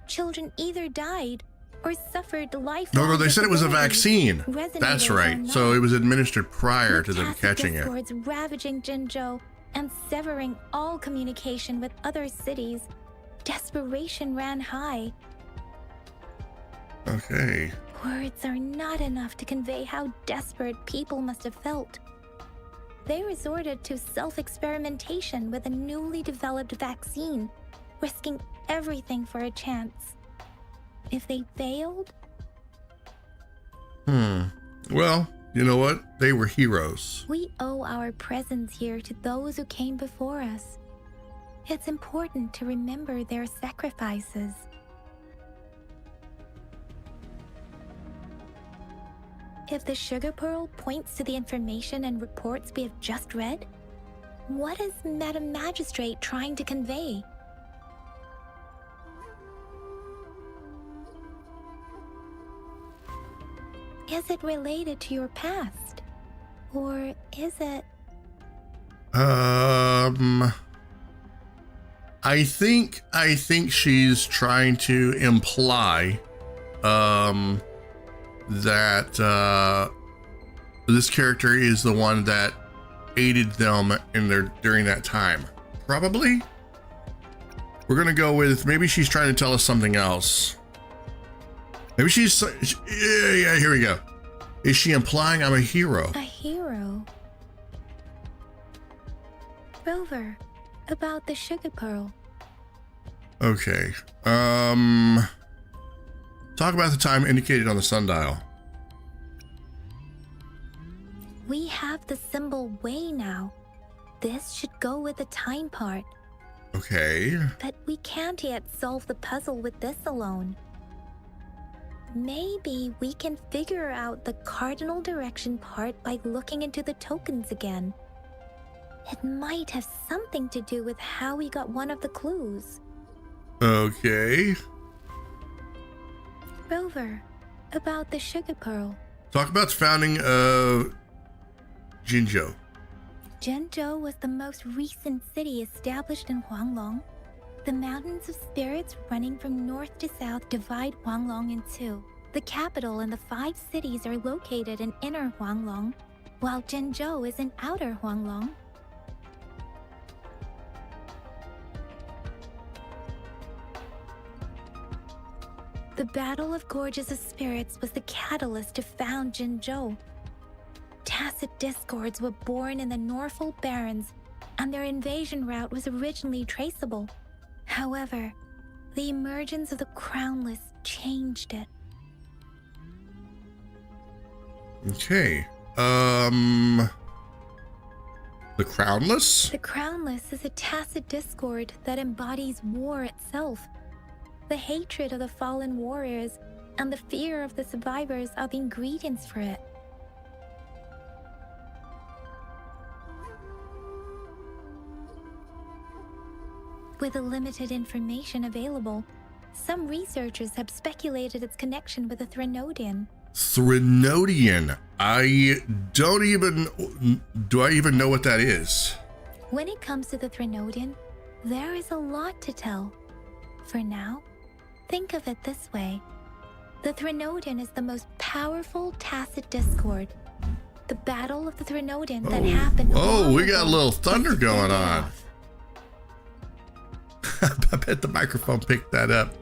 children either died or suffered lifelong No, they said it was a disabilities. vaccine. Resonators That's are right. not. So it was administered prior to them catching it. Discords ravaging Jinzhou and severing all communication with other cities. Desperation ran high. Okay. Words are not enough to convey how desperate people must have felt. They resorted to self-experimentation with a newly developed vaccine, risking everything for a chance. If they failed? Well, you know what? They were heroes. We owe our presence here to those who came before us. It's important to remember their sacrifices. If the sugar pearl points to the information and reports we have just read, what is Madam Magistrate trying to convey? Is it related to your past? Or is it... I think she's trying to imply that this character is the one that aided them in during that time. Probably. We're gonna go with maybe she's trying to tell us something else. Maybe yeah, here we go. Is she implying I'm a hero? A hero? Rover, about the sugar pearl. Okay. Talk about the time indicated on the sundial. We have the symbol way now. This should go with the time part. Okay. But we can't yet solve the puzzle with this alone. Maybe we can figure out the cardinal direction part by looking into the tokens again. It might have something to do with how we got one of the clues. Okay. Rover, about the sugar pearl. Talk about the founding of Jinzhou. Jinzhou was the most recent city established in Huanglong. The mountains of spirits running from north to south divide Huanglong in two. The capital and the 5 cities are located in inner Huanglong, while Jinzhou is in outer Huanglong. The Battle of Gorges of Spirits was the catalyst to found Jinzhou. Tacit discords were born in the Norfolk Barrens, and their invasion route was originally traceable. However, the emergence of the Crownless changed it. Okay. The Crownless? The Crownless is a tacit discord that embodies war itself. The hatred of the fallen warriors and the fear of the survivors are the ingredients for it. With the limited information available, some researchers have speculated its connection with the Threnodian. Threnodian. Do I even know what that is? When it comes to the Threnodian, there is a lot to tell. For now, think of it this way. The Threnodian is the most powerful tacit discord. The Battle of the Threnodian that happened. Oh, we got a little thunder going on. I bet the microphone picked that up.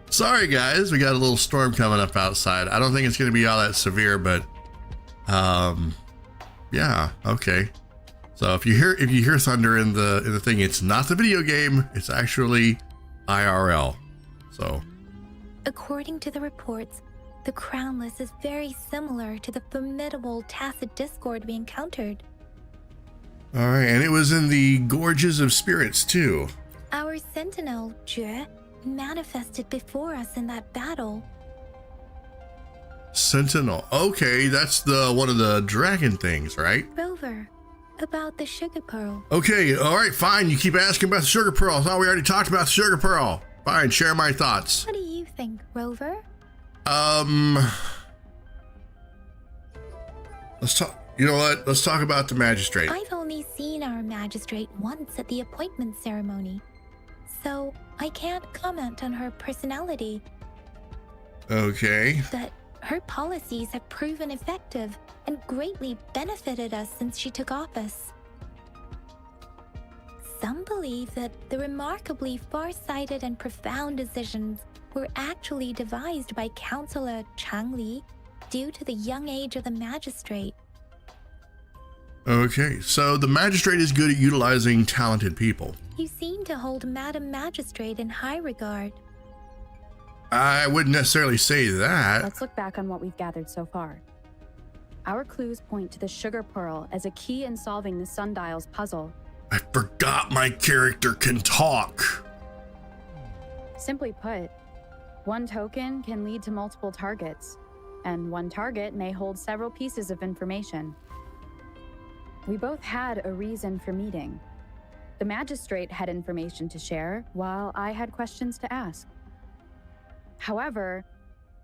Sorry guys, we got a little storm coming up outside. I don't think it's going to be all that severe, but yeah, okay. So if you hear thunder in the thing, it's not the video game, it's actually IRL. So according to the reports, the Crownless is very similar to the formidable tacit discord we encountered. All right, and it was in the Gorges of Spirits too. Our sentinel, Jue, manifested before us in that battle. Sentinel. Okay, that's the one of the dragon things, right? Rover, about the sugar pearl. Okay, all right, fine. You keep asking about the sugar pearl. I thought we already talked about the sugar pearl. Fine, share my thoughts. What do you think, Rover? Let's talk. You know what? Let's talk about the magistrate. I've only seen our magistrate once at the appointment ceremony, so I can't comment on her personality. Okay. But her policies have proven effective and greatly benefited us since she took office. Some believe that the remarkably far-sighted and profound decisions were actually devised by Councillor Chang Li due to the young age of the magistrate. Okay, so the magistrate is good at utilizing talented people. You seem to hold Madam Magistrate in high regard. I wouldn't necessarily say that. Let's look back on what we've gathered so far. Our clues point to the sugar pearl as a key in solving the Sundial's puzzle. I forgot my character can talk. Simply put, one token can lead to multiple targets, and one target may hold several pieces of information. We both had a reason for meeting. The magistrate had information to share, while I had questions to ask. However,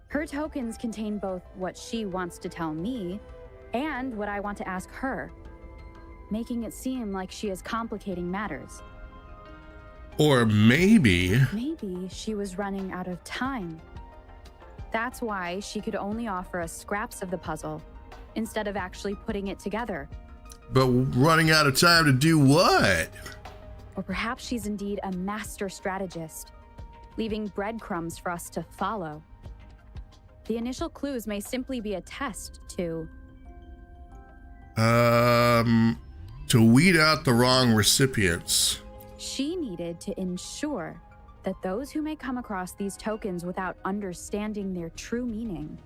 her tokens contain both what she wants to tell me and what I want to ask her, making it seem like she is complicating matters. Or maybe she was running out of time. That's why she could only offer us scraps of the puzzle instead of actually putting it together. But running out of time to do what? Or perhaps she's indeed a master strategist, leaving breadcrumbs for us to follow. The initial clues may simply be a test to weed out the wrong recipients. She needed to ensure that those who may come across these tokens without understanding their true meaning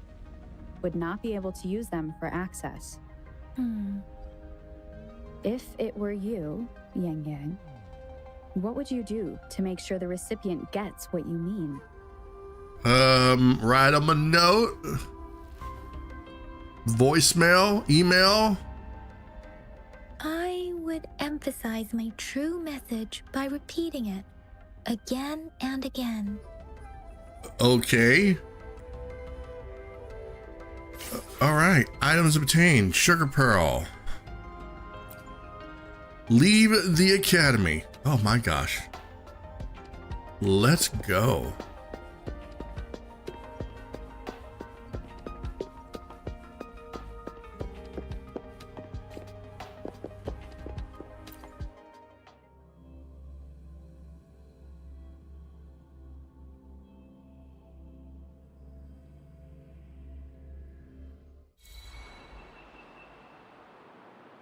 would not be able to use them for access. If it were you, Yang Yang, what would you do to make sure the recipient gets what you mean? Write them a note, voicemail, email. I would emphasize my true message by repeating it again and again. Okay. All right. Items obtained. Sugar pearl. Leave the academy. Oh my gosh. Let's go.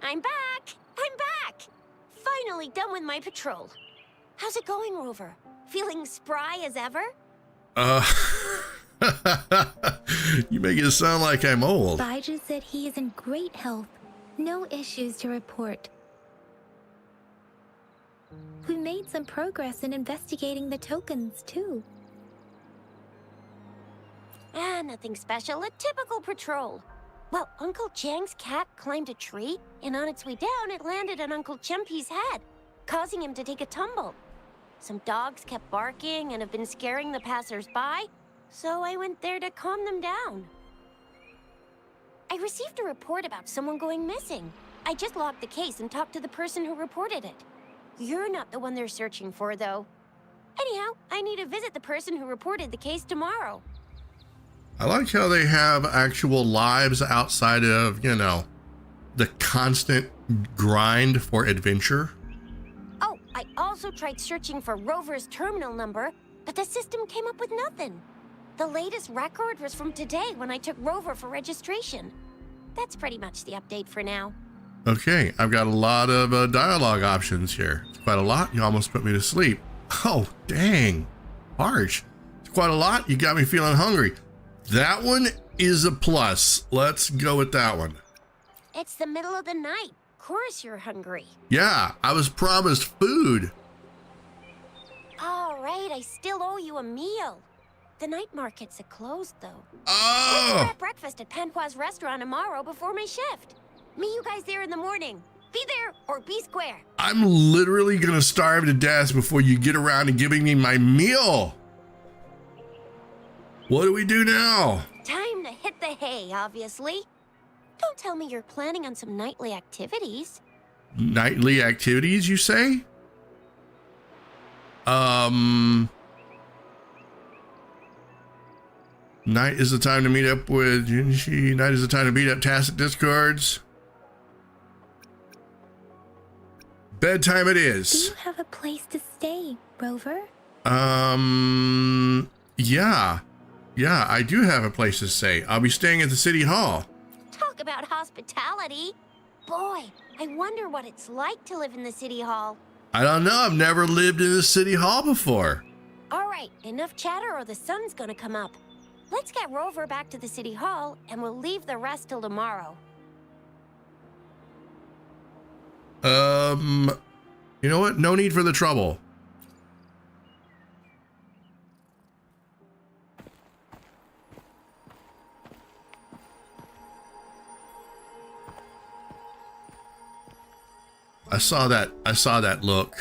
I'm back! I'm back! Finally done with my patrol. How's it going, Rover? Feeling spry as ever? You make it sound like I'm old. Baiju said he is in great health. No issues to report. We made some progress in investigating the tokens, too. Nothing special, a typical patrol. Well, Uncle Chang's cat climbed a tree, and on its way down, it landed on Uncle Chempi's head, causing him to take a tumble. Some dogs kept barking and have been scaring the passers-by, so I went there to calm them down. I received a report about someone going missing. I just logged the case and talked to the person who reported it. You're not the one they're searching for, though. Anyhow, I need to visit the person who reported the case tomorrow. I like how they have actual lives outside of, you know, the constant grind for adventure. Oh, I also tried searching for Rover's terminal number, but the system came up with nothing. The latest record was from today when I took Rover for registration. That's pretty much the update for now. Okay, I've got a lot of dialogue options here. It's quite a lot. You almost put me to sleep. Oh, dang. Harsh. It's quite a lot. You got me feeling hungry. That one is a plus. Let's go with that one. It's the middle of the night. Of course you're hungry. Yeah, I was promised food. All right, I still owe you a meal. The night markets are closed, though. Oh! Let's grab breakfast at Panqua's restaurant tomorrow before my shift. Meet you guys there in the morning. Be there or be square. I'm literally gonna starve to death before you get around to giving me my meal. What do we do now? Time to hit the hay, obviously. Don't tell me you're planning on some nightly activities. Nightly activities, you say? Night is the time to meet up with Jinshi. Night is the time to beat up tacit discords. Bedtime it Do is. you have a place to stay, Rover? Yeah. Yeah, I do have a place to stay. I'll be staying at the city hall. Talk about hospitality. Boy, I wonder what it's like to live in the city hall. I don't know. I've never lived in the city hall before. All right, enough chatter or the sun's gonna come up. Let's get Rover back to the city hall and we'll leave the rest till tomorrow. You know what? No need for the trouble. I saw that look.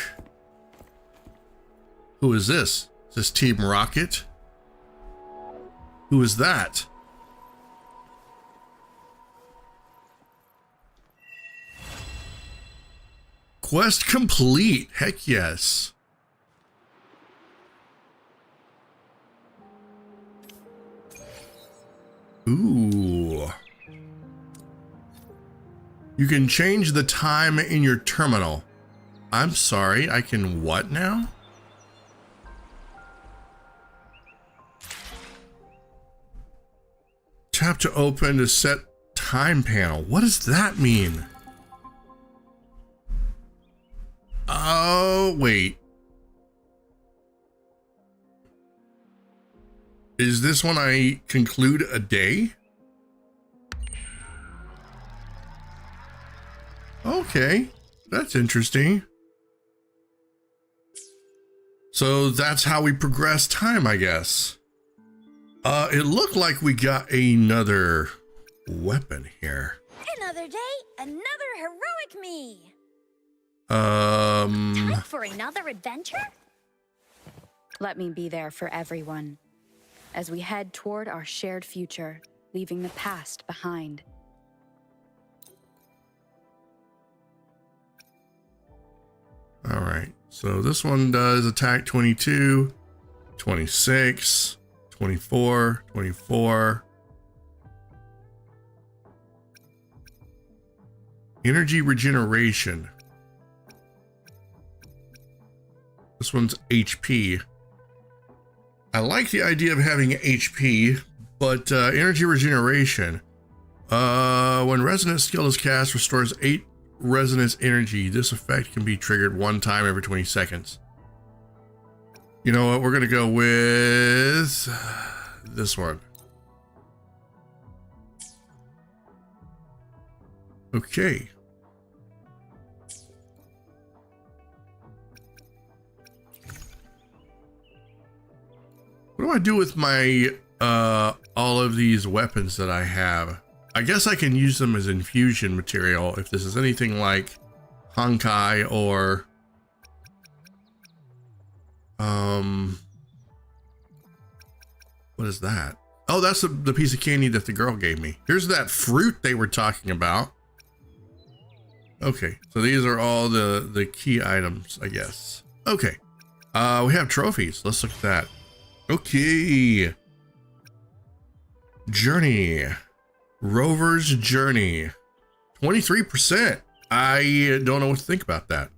Who is this? Is this Team Rocket? Who is that? Quest complete. Heck yes. Ooh. You can change the time in your terminal. I'm sorry, I can what now? Tap to open to set time panel. What does that mean? Oh, wait. Is this when I conclude a day? Okay, that's interesting. So that's how we progress time, I guess. It looked like we got another weapon here. Another day, another heroic me. Time for another adventure? Let me be there for everyone as we head toward our shared future, leaving the past behind. All right, so this one does attack 22, 26, 24, 24. Energy regeneration. This one's HP. I like the idea of having HP, but energy regeneration. When resonance skill is cast, restores 8 resonance energy. This effect can be triggered one time every 20 seconds. You know what? We're gonna go with this one. Okay. What do I do with my all of these weapons that I have. I guess I can use them as infusion material if this is anything like Honkai or what is that? Oh, that's the piece of candy that the girl gave me. Here's that fruit they were talking about. Okay, so these are all the key items, I guess. Okay, we have trophies. Let's look at that. Okay. Journey. Rover's Journey. 23%. I don't know what to think about that.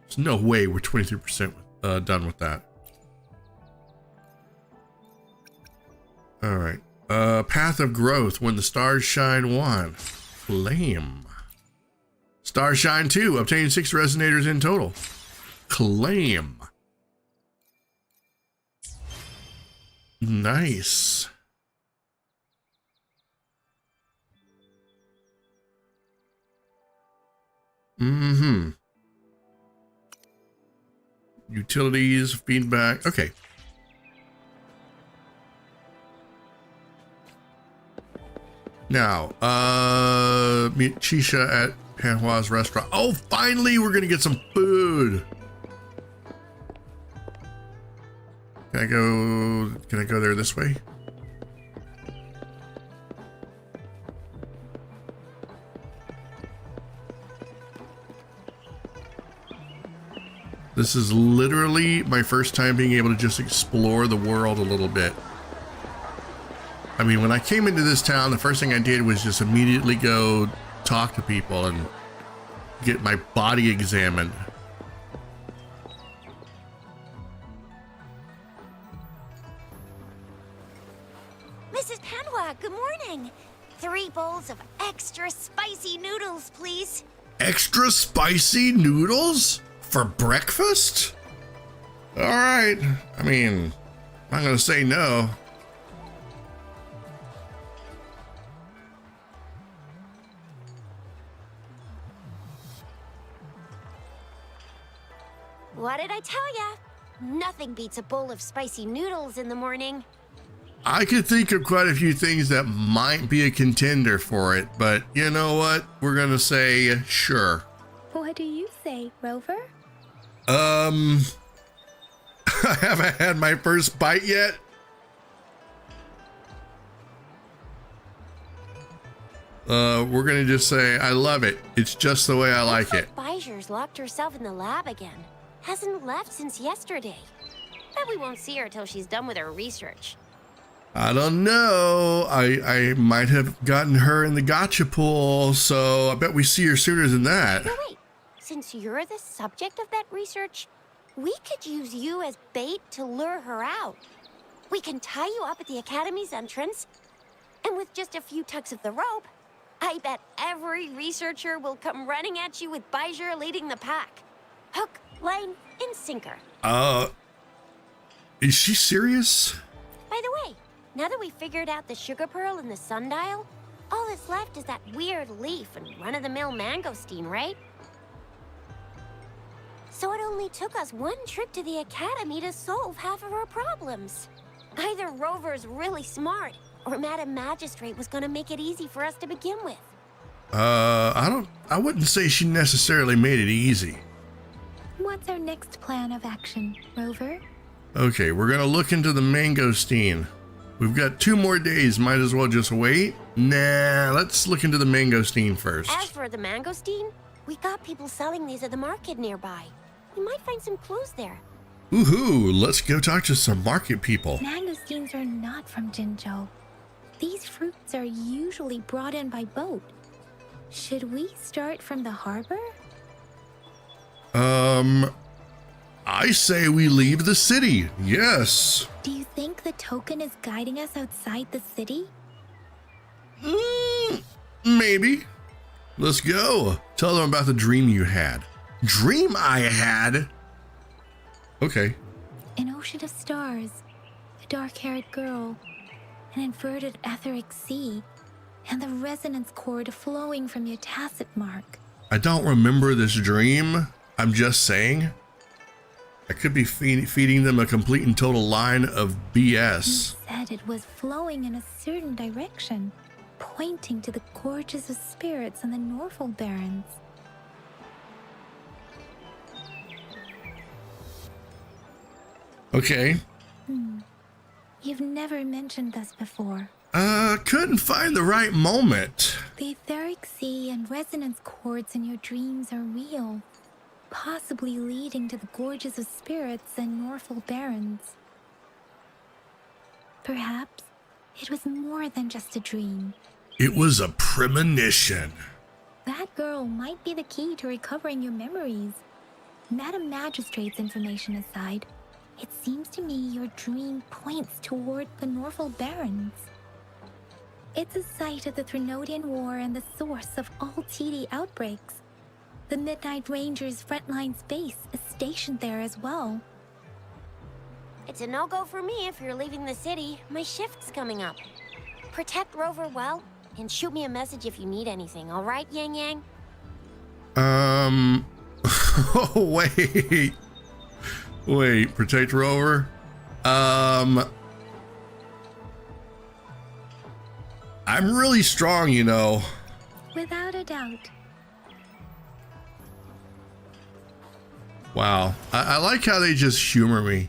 There's no way we're 23% done with that. All right. Path of Growth. When the stars shine 1. Flame. Stars shine 2. Obtain 6 resonators in total. Claim. Nice. Utilities, feedback. Okay. Now, meet Chisha at Panhua's restaurant. Oh, finally, we're gonna get some food. Can I go there this way? This is literally my first time being able to just explore the world a little bit. I mean, when I came into this town, the first thing I did was just immediately go talk to people and get my body examined. Mrs. Panhua, good morning. 3 bowls of extra spicy noodles, please. Extra spicy noodles for breakfast? All right. I mean, I'm not gonna say no. What did I tell ya? Nothing beats a bowl of spicy noodles in the morning. I could think of quite a few things that might be a contender for it, but you know what? We're gonna say sure. What do you say, Rover? I haven't had my first bite yet. We're gonna just say I love it. It's just the way I like it. Bijou's locked herself in the lab again. Hasn't left since yesterday. Bet we won't see her till she's done with her research. I don't know. I might have gotten her in the gotcha pool, so I bet we see her sooner than that. No, wait. Since you're the subject of that research, we could use you as bait to lure her out. We can tie you up at the Academy's entrance, and with just a few tugs of the rope, I bet every researcher will come running at you with Bijou leading the pack. Hook, line, and sinker. Is she serious? By the way, now that we figured out the sugar pearl and the sundial, all that's left is that weird leaf and run-of-the-mill mangosteen, right? So it only took us 1 trip to the Academy to solve half of our problems. Either Rover's really smart, or Madam Magistrate was gonna make it easy for us to begin with. I wouldn't say she necessarily made it easy. What's our next plan of action, Rover? Okay, we're gonna look into the mangosteen. We've got 2 more days, might as well just wait. Nah, let's look into the mangosteen first. As for the mangosteen, we got people selling these at the market nearby. We might find some clues there. Woohoo, let's go talk to some market people. Mangosteens are not from Jinzhou. These fruits are usually brought in by boat. Should we start from the harbor? I say we leave the city. Yes. Do you think the token is guiding us outside the city? Maybe. Let's go. Tell them about the dream you had. Dream I had? Okay. An ocean of stars, a dark-haired girl, an inverted etheric sea, and the resonance cord flowing from your tacit mark. I don't remember this dream. I'm just saying. I could be feeding them a complete and total line of BS. He said it was flowing in a certain direction, pointing to the gorges of spirits and the Norfolk Barrens. Okay. You've never mentioned this before. Couldn't find the right moment. The etheric sea and resonance chords in your dreams are real, possibly leading to the gorges of spirits and Norfolk Barrens. Perhaps it was more than just a dream. It was a premonition. That girl might be the key to recovering your memories. Madam Magistrate's information aside, it seems to me your dream points toward the Norfolk Barrens. It's a site of the Threnodian War and the source of all TD outbreaks. The Midnight Rangers' frontline base is stationed there as well. It's a no-go for me if you're leaving the city. My shift's coming up. Protect Rover well, and shoot me a message if you need anything, all right, Yang Yang? Oh, wait, protect Rover. I'm really strong, you know. Without a doubt. Wow, I like how they just humor me.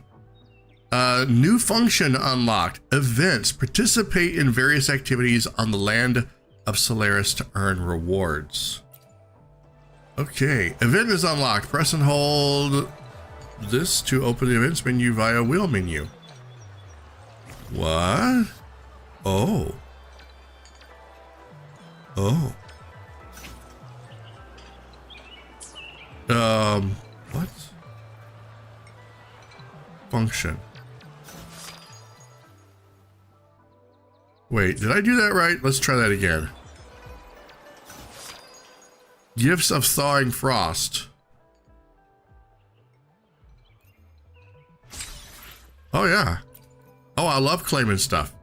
New function unlocked. Events. Participate in various activities on the land of Solaris to earn rewards. Okay, event is unlocked. Press and hold this to open the events menu via wheel menu. What? Oh. What? Function. Wait, did I do that right? Let's try that again. Gifts of thawing frost. Oh yeah. Oh, I love claiming stuff.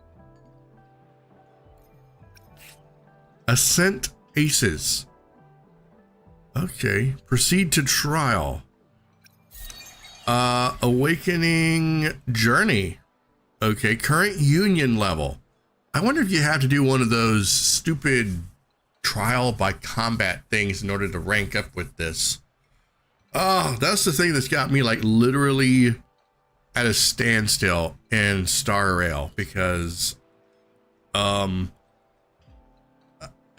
Ascent Aces. Okay, proceed to trial. Awakening Journey. Okay, current union level. I wonder if you have to do one of those stupid trial by combat things in order to rank up with this. Oh, that's the thing that's got me like literally at a standstill in Star Rail because I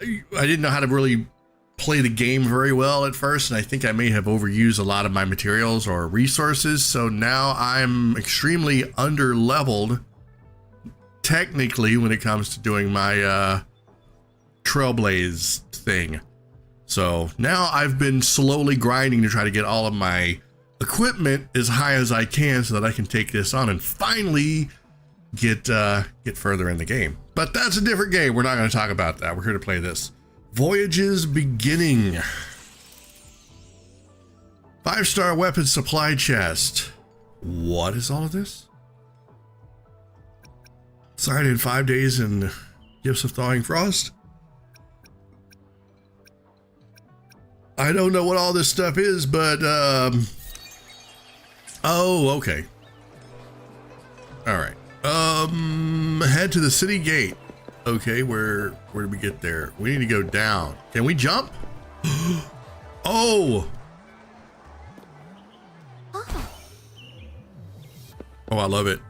didn't know how to really play the game very well at first, and I think I may have overused a lot of my materials or resources, so now I'm extremely under leveled technically when it comes to doing my Trailblaze thing. So now I've been slowly grinding to try to get all of my equipment as high as I can so that I can take this on and finally get further in the game. But that's a different game. We're not going to talk about that. We're here to play this. Voyages beginning. 5-star weapon supply chest. What is all of this? Sign in 5 days and gifts of thawing frost. I don't know what all this stuff is, but oh, okay. All right. Head to the city gate. Okay, where do we get there? We need to go down. Can we jump? Oh. Oh, I love it.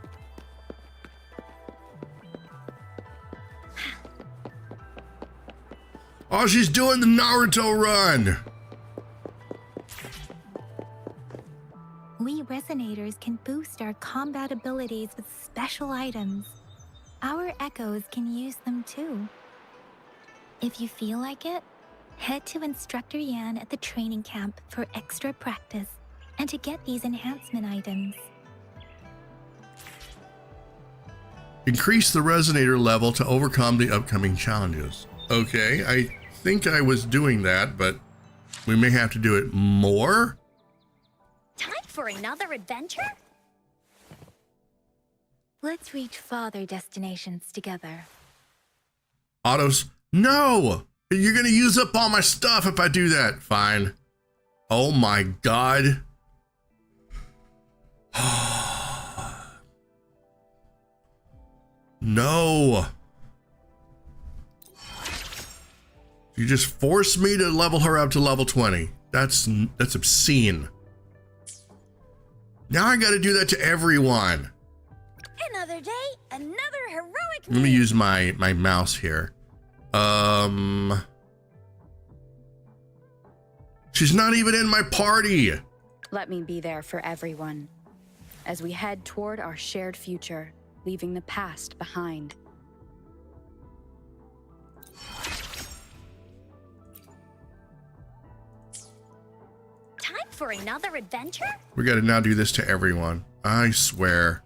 Oh, she's doing the Naruto run. We Resonators can boost our combat abilities with special items. Our Echoes can use them too. If you feel like it, head to Instructor Yan at the training camp for extra practice and to get these enhancement items. Increase the Resonator level to overcome the upcoming challenges. Okay, I think I was doing that, but we may have to do it more. Time for another adventure? Let's reach farther destinations together. Autos. No! You're gonna use up all my stuff if I do that. Fine. Oh my god. No. You just forced me to level her up to level 20. That's obscene. Now I gotta do that to everyone. Another day, another heroic Let me use my mouse here. She's not even in my party. Let me be there for everyone as we head toward our shared future, leaving the past behind. Time for another adventure? We gotta now do this to everyone. I swear.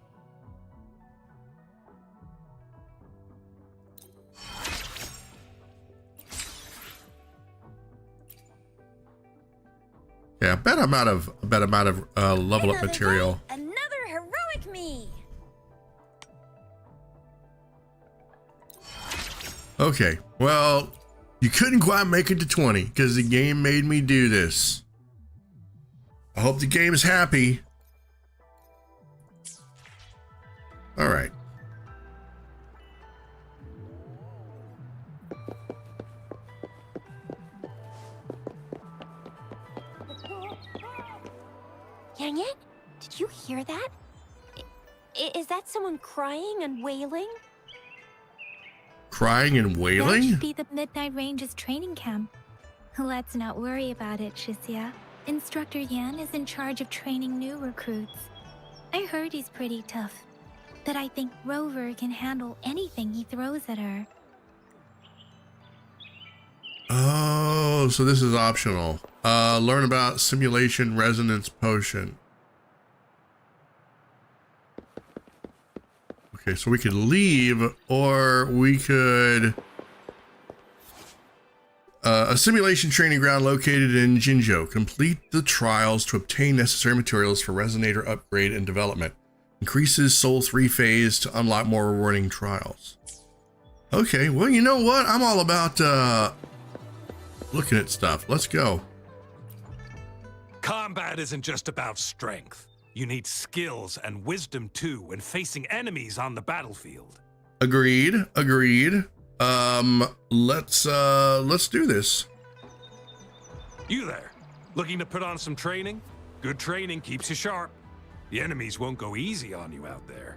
Yeah, I bet I'm out of level up material. Another heroic me. Okay, well, you couldn't quite make it to 20 because the game made me do this. I hope the game is happy. All right. Yang Yang, did you hear that? Is that someone crying and wailing? Crying and That wailing? should be the Midnight Range's training camp. Let's not worry about it, Shisia. Instructor Yan is in charge of training new recruits. I heard he's pretty tough, but I think Rover can handle anything he throws at her. Oh, so this is optional. Learn about simulation resonance potion. Okay, so we could leave, or we could... a simulation training ground located in Jinzhou. Complete the trials to obtain necessary materials for Resonator upgrade and development. Increases Soul 3 phase to unlock more rewarding trials. Okay, well, you know what? I'm all about looking at stuff. Let's go. Combat isn't just about strength. You need skills and wisdom too when facing enemies on the battlefield. Agreed. Let's do this. You there, looking to put on some training? Good training keeps you sharp. The enemies won't go easy on you out there.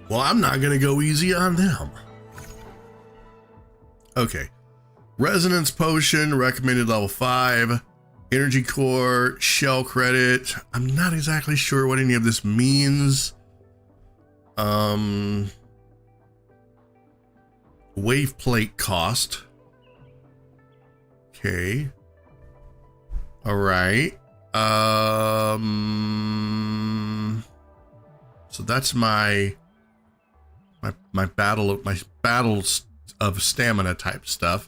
Well, I'm not gonna go easy on them. Okay. Resonance potion, recommended level 5. Energy core, shell credit. I'm not exactly sure what any of this means. Wave plate cost. Okay. All right. So that's my battles of stamina type stuff.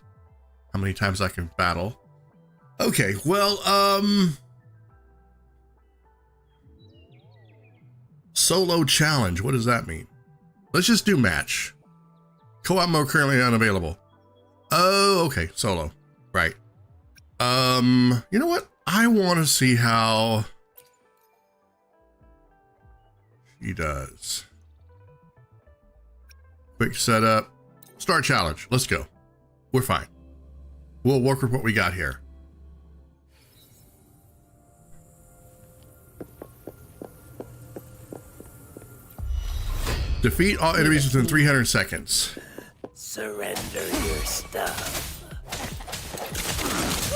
How many times I can battle. Okay, well, solo challenge, what does that mean? Let's just do match. Co-op mode currently unavailable. Oh, okay, solo, right. You know what? I want to see how she does. Quick setup, start challenge, let's go. We're fine. We'll work with what we got here. Defeat all enemies within 300 seconds. Surrender your stuff.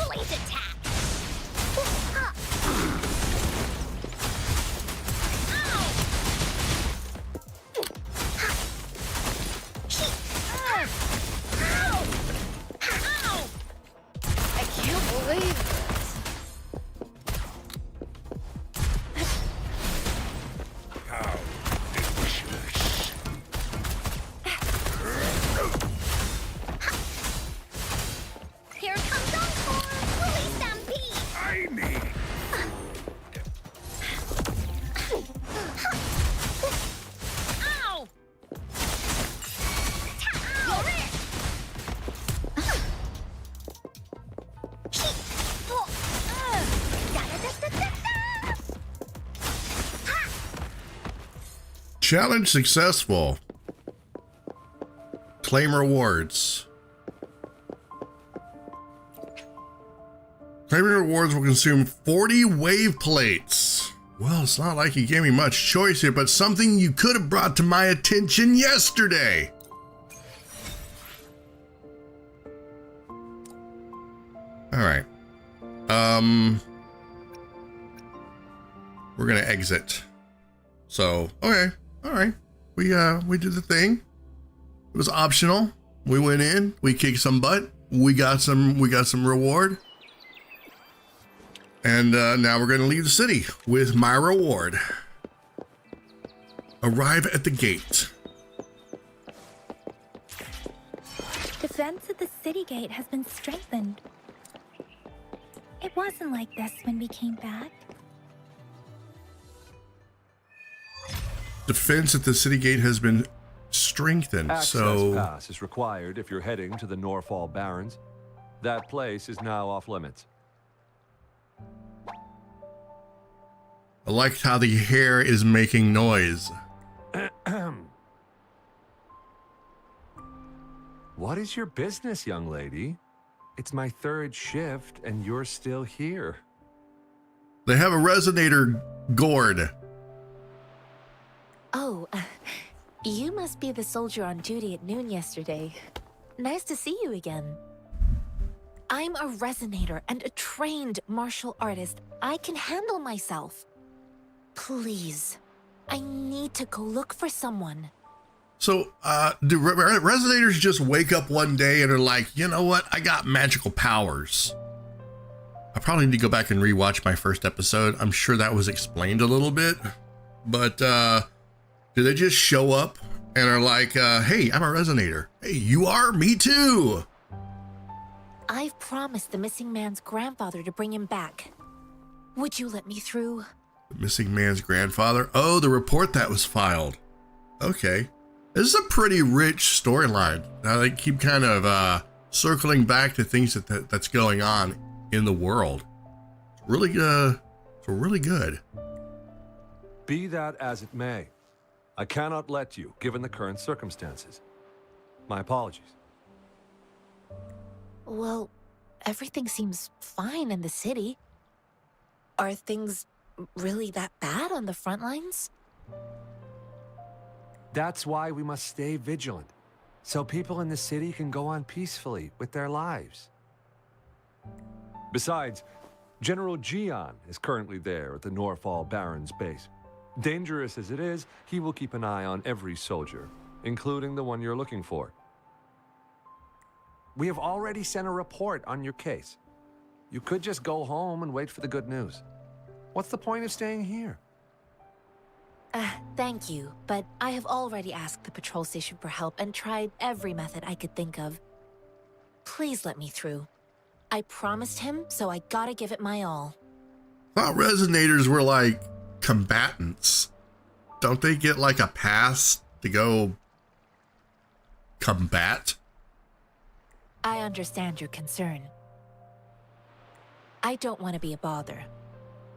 Blade attack. I can't believe it. How delicious. Challenge successful. Claim rewards. Claiming rewards will consume 40 wave plates. Well, it's not like you gave me much choice here, but something you could have brought to my attention yesterday. All right. We're gonna exit. So, okay, all right. We did the thing. It was optional. We went in, we kicked some butt, we got some reward. And now we're gonna leave the city with my reward. Arrive at the gate. Defense at the city gate has been strengthened. It wasn't like this when we came back. Defense at the city gate has been strengthened. Access pass is required if you're heading to the Norfall Barrens. That place is now off limits. I liked how the hair is making noise. What is your business, young lady? It's my third shift and you're still here. They have a resonator gourd. Oh, you must be the soldier on duty at noon yesterday. Nice to see you again. I'm a resonator and a trained martial artist. I can handle myself. Please, I need to go look for someone. So, do resonators just wake up one day and are like, you know what? I got magical powers. I probably need to go back and rewatch my first episode. I'm sure that was explained a little bit, but do they just show up and are like, hey, I'm a resonator. Hey, you are? Me too. I've promised the missing man's grandfather to bring him back. Would you let me through? The missing man's grandfather? Oh, the report that was filed. Okay. This is a pretty rich storyline. Now they keep kind of circling back to things that's going on in the world. Really good. Be that as it may, I cannot let you, given the current circumstances. My apologies. Well, everything seems fine in the city. Are things really that bad on the front lines? That's why we must stay vigilant, so people in the city can go on peacefully with their lives. Besides, General Gian is currently there at the Norfall Barrens base. Dangerous as it is, he will keep an eye on every soldier, including the one you're looking for. We have already sent a report on your case. You could just go home and wait for the good news. What's the point of staying here? Thank you, but I have already asked the patrol station for help and tried every method I could think of. Please let me through. I promised him, so I gotta give it my all. I thought resonators were like combatants. Don't they get like a pass to go combat? I understand your concern. I don't want to be a bother.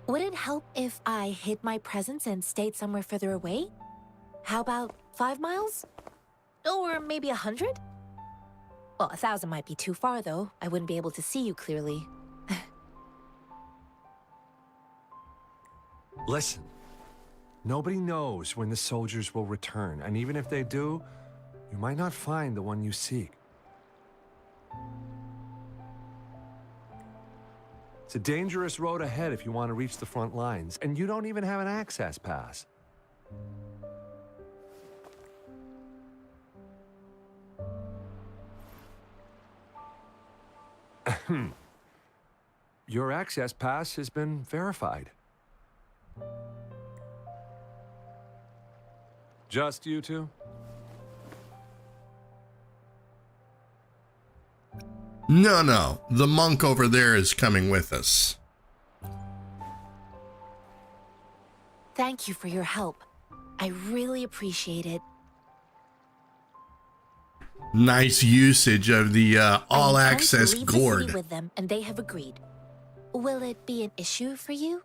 Would it help if I hid my presence and stayed somewhere further away? How about 5 miles? Or maybe 100? Well, 1,000 might be too far, though. I wouldn't be able to see you clearly. Listen, nobody knows when the soldiers will return, and even if they do, you might not find the one you seek. It's a dangerous road ahead if you want to reach the front lines, and you don't even have an access pass. Your access pass has been verified. Just you two? No. The monk over there is coming with us. Thank you for your help. I really appreciate it. Nice usage of the all-access I intend to leave the city gourd. with them, and they have agreed. Will it be an issue for you?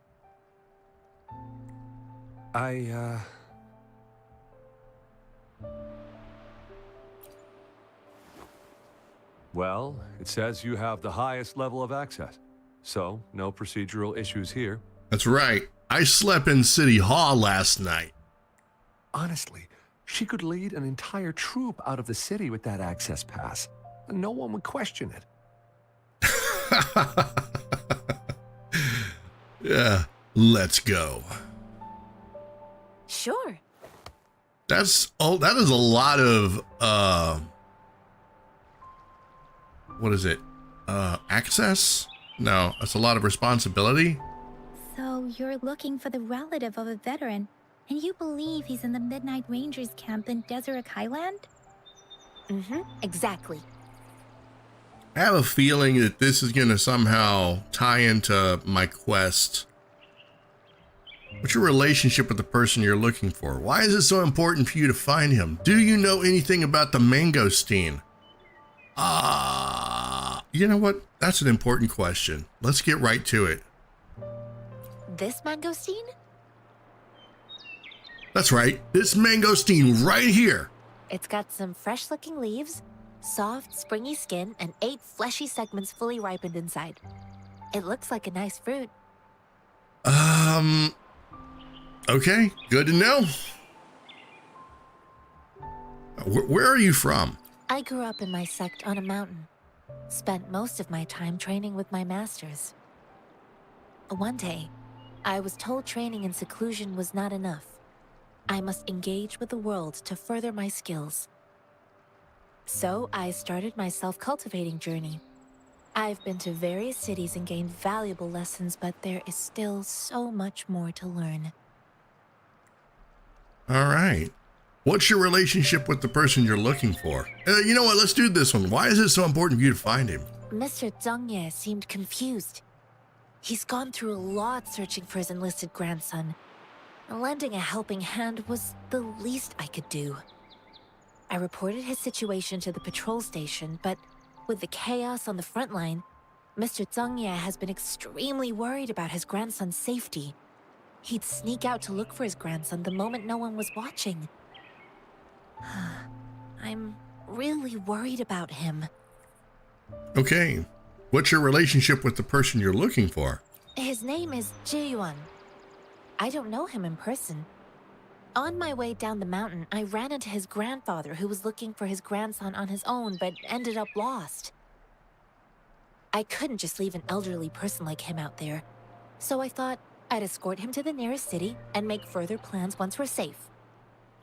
Well, it says you have the highest level of access. So, no procedural issues here. That's right. I slept in City Hall last night. Honestly, she could lead an entire troop out of the city with that access pass. And no one would question it. Yeah, let's go. Sure. That is a lot of what is it? Access? No, that's a lot of responsibility. So you're looking for the relative of a veteran, and you believe he's in the Midnight Rangers camp in Desert Highland? Mm-hmm, exactly. I have a feeling that this is going to somehow tie into my quest. What's your relationship with the person you're looking for? Why is it so important for you to find him? Do you know anything about the mangosteen? You know what? That's an important question. Let's get right to it. This mangosteen? That's right. This mangosteen right here. It's got some fresh-looking leaves, soft, springy skin, and 8 fleshy segments fully ripened inside. It looks like a nice fruit. Okay, good to know. Where are you from? I grew up in my sect on a mountain. Spent most of my time training with my masters. One day, I was told training in seclusion was not enough. I must engage with the world to further my skills. So I started my self-cultivating journey. I've been to various cities and gained valuable lessons, but there is still so much more to learn. All right. What's your relationship with the person you're looking for? You know what? Let's do this one. Why is it so important for you to find him? Mr. Zhongye seemed confused. He's gone through a lot searching for his enlisted grandson. Lending a helping hand was the least I could do. I reported his situation to the patrol station, but with the chaos on the front line, Mr. Zhongye has been extremely worried about his grandson's safety. He'd sneak out to look for his grandson the moment no one was watching. I'm really worried about him. Okay. What's your relationship with the person you're looking for? His name is Ji-yuan. I don't know him in person. On my way down the mountain, I ran into his grandfather who was looking for his grandson on his own but ended up lost. I couldn't just leave an elderly person like him out there, so I thought I'd escort him to the nearest city and make further plans once we're safe.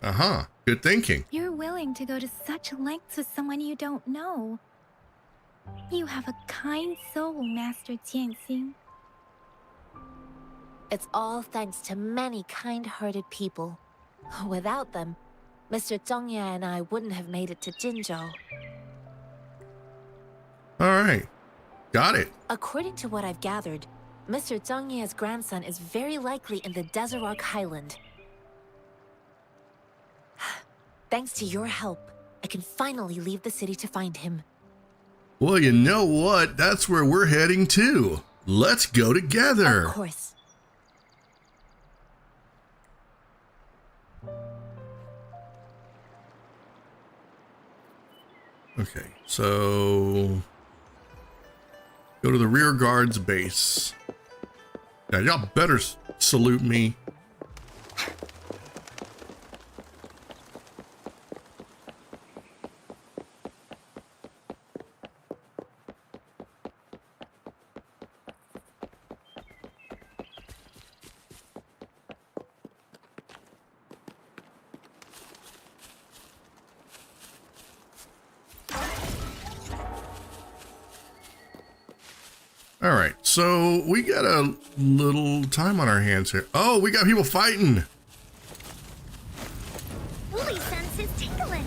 Uh-huh. Good thinking. You're willing to go to such lengths with someone you don't know. You have a kind soul, Master Jianxing. It's all thanks to many kind-hearted people. Without them, Mr. Zhongye and I wouldn't have made it to Jinzhou. All right. Got it. According to what I've gathered, Mr. Zhongye's grandson is very likely in the Desert Highland. Thanks to your help, I can finally leave the city to find him. Well, you know what? That's where we're heading to. Let's go together. Of course. Okay, so go to the rear guard's base. Yeah, y'all better salute me. All right, so we got a little time on our hands here. Oh, we got people fighting. Woolly sense is tingling.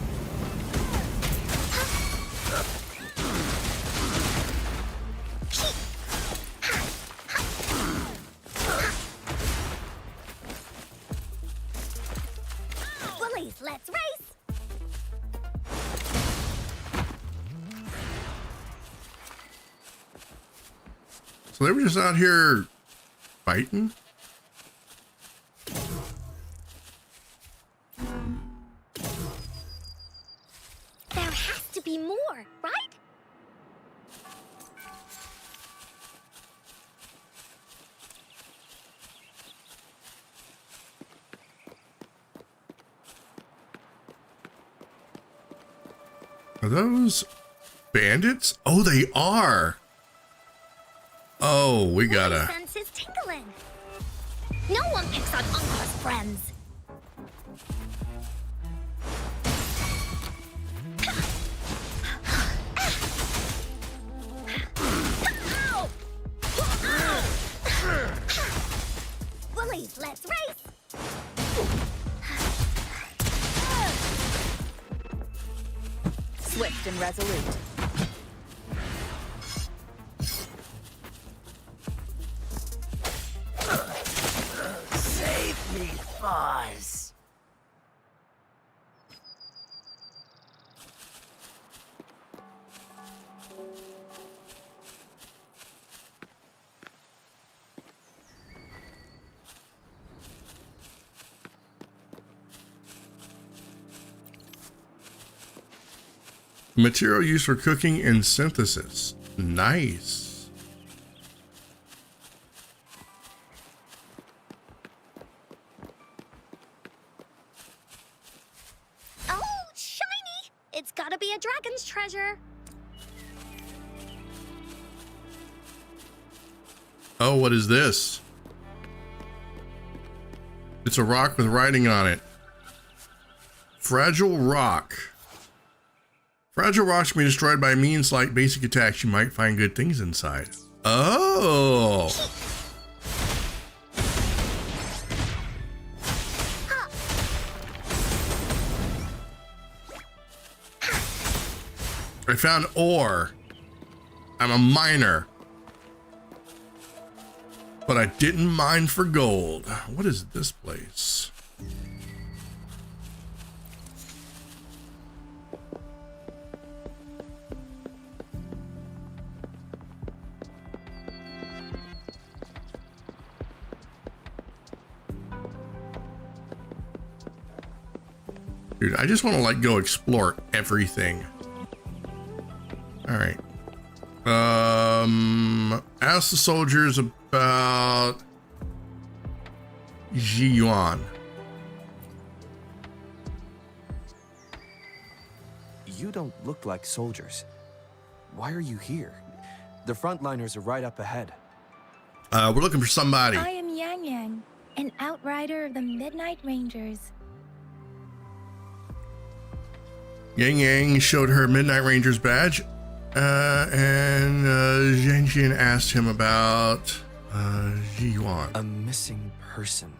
Woolies, let's race. So they were just out here fighting? There has to be more, right? Are those bandits? Oh, they are. Oh, we gotta. Sense is tingling. No one picks on Uncle's friends. Bullies, let's race. Swift and resolute. Save me, Buzz. Material used for cooking and synthesis. Nice. Oh, shiny! It's gotta be a dragon's treasure. Oh, what is this? It's a rock with writing on it. Fragile rock. Fragile rocks can be destroyed by means like basic attacks. You might find good things inside. Oh. I found ore. I'm a miner. But I didn't mine for gold. What is this place? Dude, I just want to like go explore everything. All right. Ask the soldiers about Ji-yuan. You don't look like soldiers. Why are you here? The frontliners are right up ahead. We're looking for somebody. I am Yang Yang, an outrider of the Midnight Rangers. Yang Yang showed her Midnight Ranger's badge, and Zhang Xin asked him about Ji-yuan. A missing person.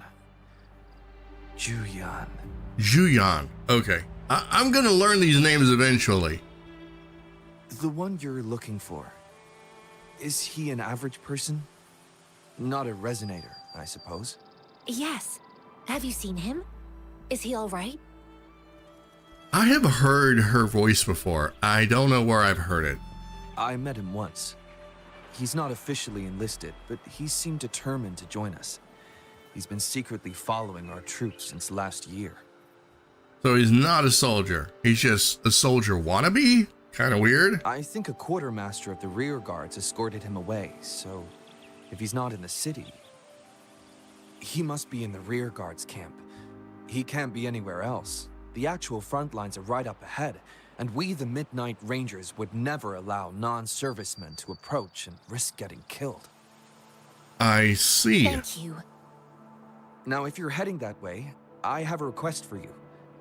Juyan. Juyan. Okay. I'm gonna learn these names eventually. The one you're looking for. Is he an average person? Not a Resonator, I suppose. Yes. Have you seen him? Is he all right? I have heard her voice before. I don't know where I've heard it. I met him once. He's not officially enlisted, but he seemed determined to join us. He's been secretly following our troops since last year. So he's not a soldier. He's just a soldier wannabe? Kind of weird. I think a quartermaster of the rear guards escorted him away, so if he's not in the city, he must be in the rear guards camp. He can't be anywhere else. The actual front lines are right up ahead, and we, the Midnight Rangers, would never allow non-servicemen to approach and risk getting killed. I see. Thank you. Now, if you're heading that way, I have a request for you,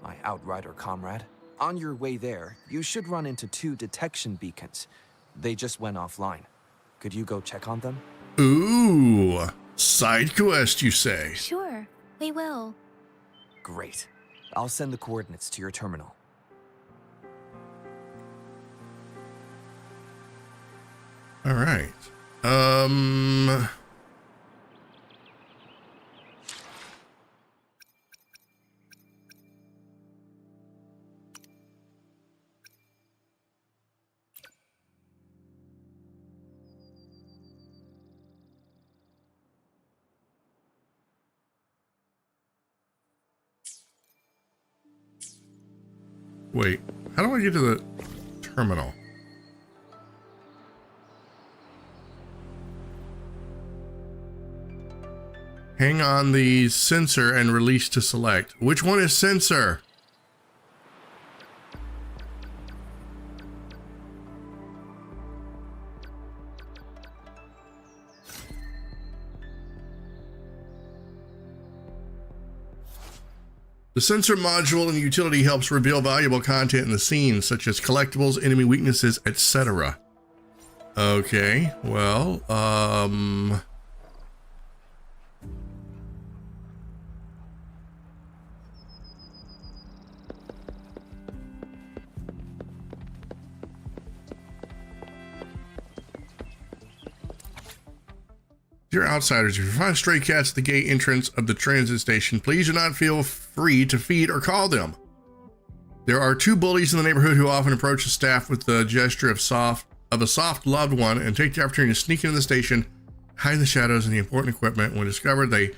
my outrider comrade. On your way there, you should run into 2 detection beacons. They just went offline. Could you go check on them? Ooh, side quest, you say? Sure, we will. Great. I'll send the coordinates to your terminal. All right. Wait, how do I get to the terminal? Hang on the sensor and release to select. Which one is sensor? The sensor module in the utility helps reveal valuable content in the scene, such as collectibles, enemy weaknesses, etc. Okay, well, Dear outsiders, if you find stray cats at the gate entrance of the transit station, please do not feel free to feed or call them. There are 2 bullies in the neighborhood who often approach the staff with the gesture of a soft loved one and take the opportunity to sneak into the station, hide in the shadows and the important equipment. When discovered, they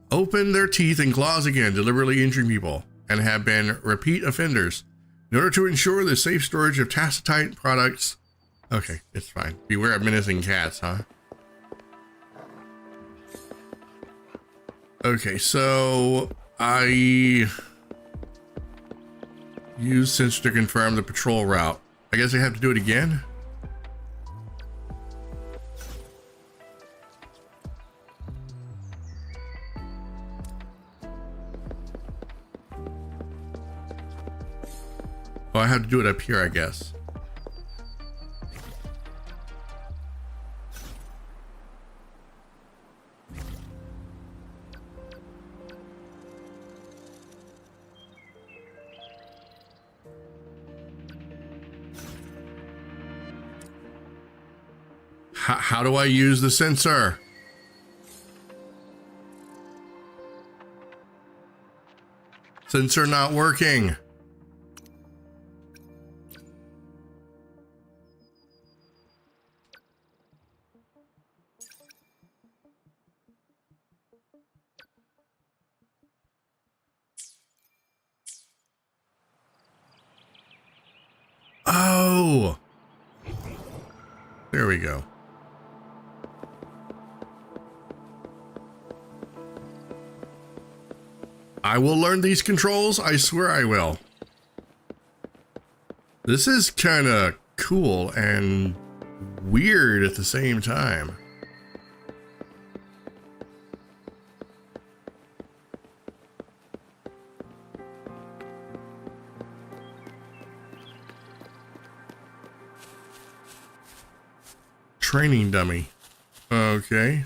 open their teeth and claws again, deliberately injuring people, and have been repeat offenders. In order to ensure the safe storage of tacitite products... Okay, it's fine. Beware of menacing cats, huh? Okay, so I use sensor to confirm the patrol route. I guess I have to do it again? Oh, I have to do it up here, I guess. How do I use the sensor? Sensor not working. Oh, there we go. I will learn these controls. I swear I will. This is kind of cool and weird at the same time. Training dummy. Okay.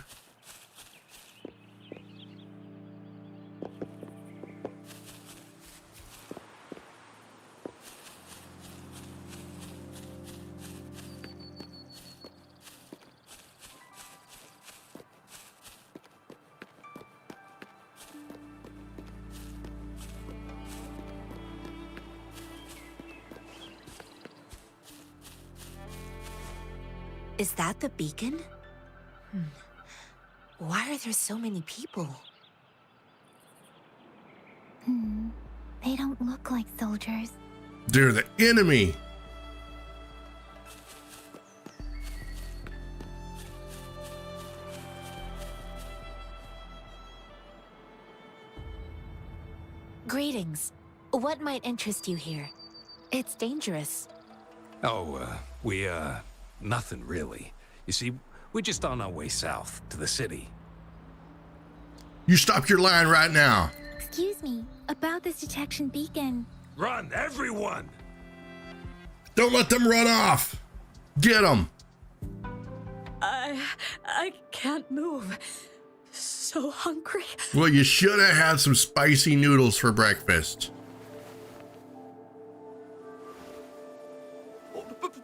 Is that the beacon? Why are there so many people? They don't look like soldiers. They're the enemy. Greetings. What might interest you here? It's dangerous. Oh, nothing really. You see, we're just on our way south to the city. You stop your line right now. Excuse me, about this detection beacon. Run, everyone! Don't let them run off. Get them. I can't move. So hungry. Well, you should have had some spicy noodles for breakfast.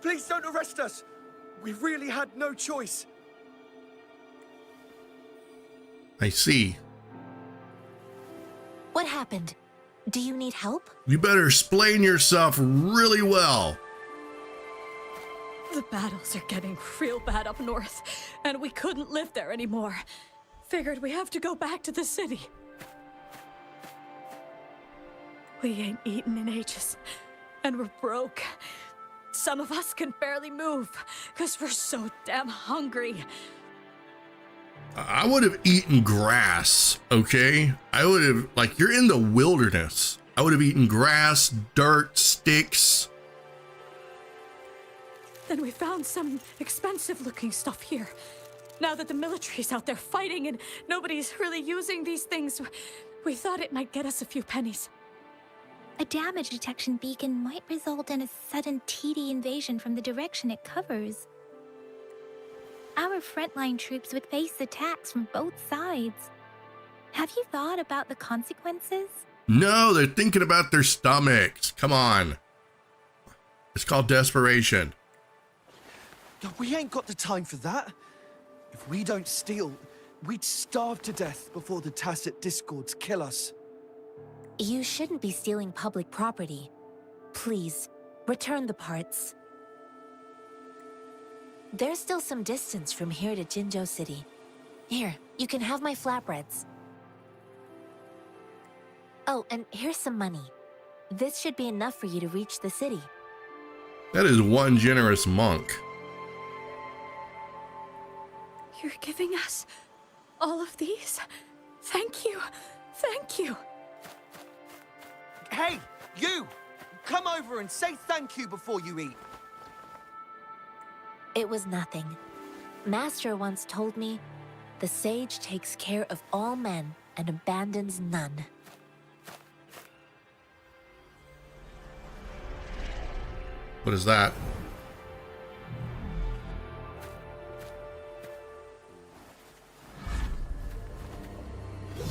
Please don't arrest us. We really had no choice. I see. What happened? Do you need help? You better explain yourself really well. The battles are getting real bad up north, and we couldn't live there anymore. Figured we have to go back to the city. We ain't eaten in ages, and we're broke. Some of us can barely move, because we're so damn hungry. I would have eaten grass, okay? I would have, like, you're in the wilderness. I would have eaten grass, dirt, sticks. Then we found some expensive looking stuff here. Now that the military's out there fighting and nobody's really using these things, We thought it might get us a few pennies. A damage detection beacon might result in a sudden TD invasion from the direction it covers. Our frontline troops would face attacks from both sides. Have you thought about the consequences? No, they're thinking about their stomachs. Come on. It's called desperation. We ain't got the time for that. If we don't steal, we'd starve to death before the Tacit Discords kill us. You shouldn't be stealing public property. Please, return the parts. There's still some distance from here to Jinzhou City. Here, you can have my flatbreads. Oh, and here's some money. This should be enough for you to reach the city. That is one generous monk. You're giving us all of these? Thank you. Thank you. Hey, you! Come over and say thank you before you eat. It was nothing. Master once told me, the sage takes care of all men and abandons none. What is that?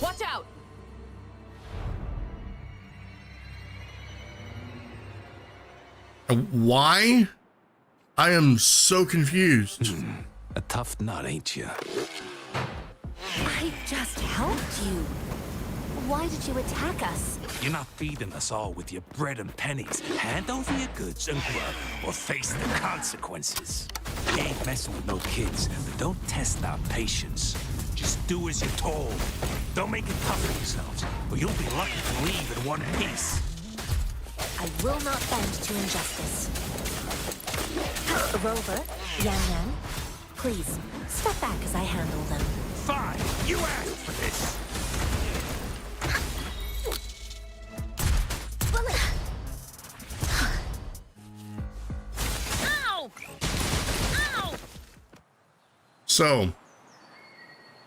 Watch out! Why? I am so confused. A tough nut, ain't you? I just helped you. Why did you attack us? You're not feeding us all with your bread and pennies. Hand over your goods and grub, or face the consequences. You ain't messing with no kids, but don't test our patience. Just do as you're told. Don't make it tough for yourselves, or you'll be lucky to leave in one piece. I will not bend to injustice. Rover, Yang Yang, please, step back as I handle them. Fine, you asked for this. Ow! Ow! So,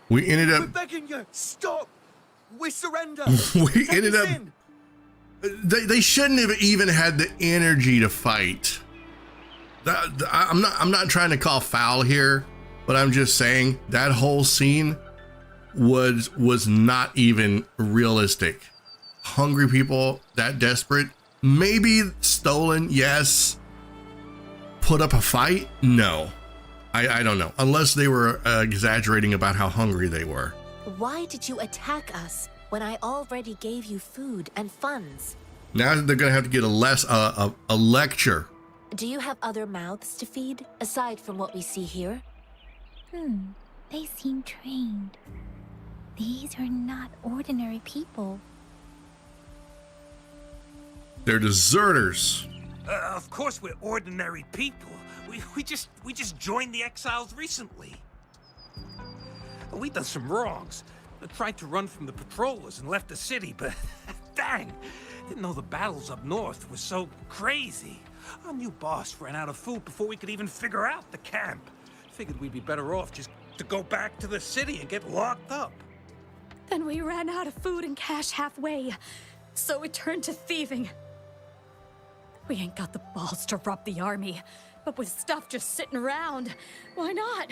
we ended We're up... begging you, stop! We surrender! we Take ended us up... in. They shouldn't have even had the energy to fight. I'm not trying to call foul here, but I'm just saying that whole scene was not even realistic. Hungry people that desperate, maybe stolen, yes. Put up a fight? No. I don't know. Unless they were exaggerating about how hungry they were. Why did you attack us when I already gave you food and funds? Now they're gonna have to get a lecture. Do you have other mouths to feed, aside from what we see here? They seem trained. These are not ordinary people. They're deserters. Of course we're ordinary people. We just joined the exiles recently. We done some wrongs. Tried to run from the patrollers and left the city, but dang, didn't know the battles up north were so crazy. Our new boss ran out of food before we could even figure out the camp. Figured we'd be better off just to go back to the city and get locked up. Then we ran out of food and cash halfway, so we turned to thieving. We ain't got the balls to rob the army, but with stuff just sitting around, why not?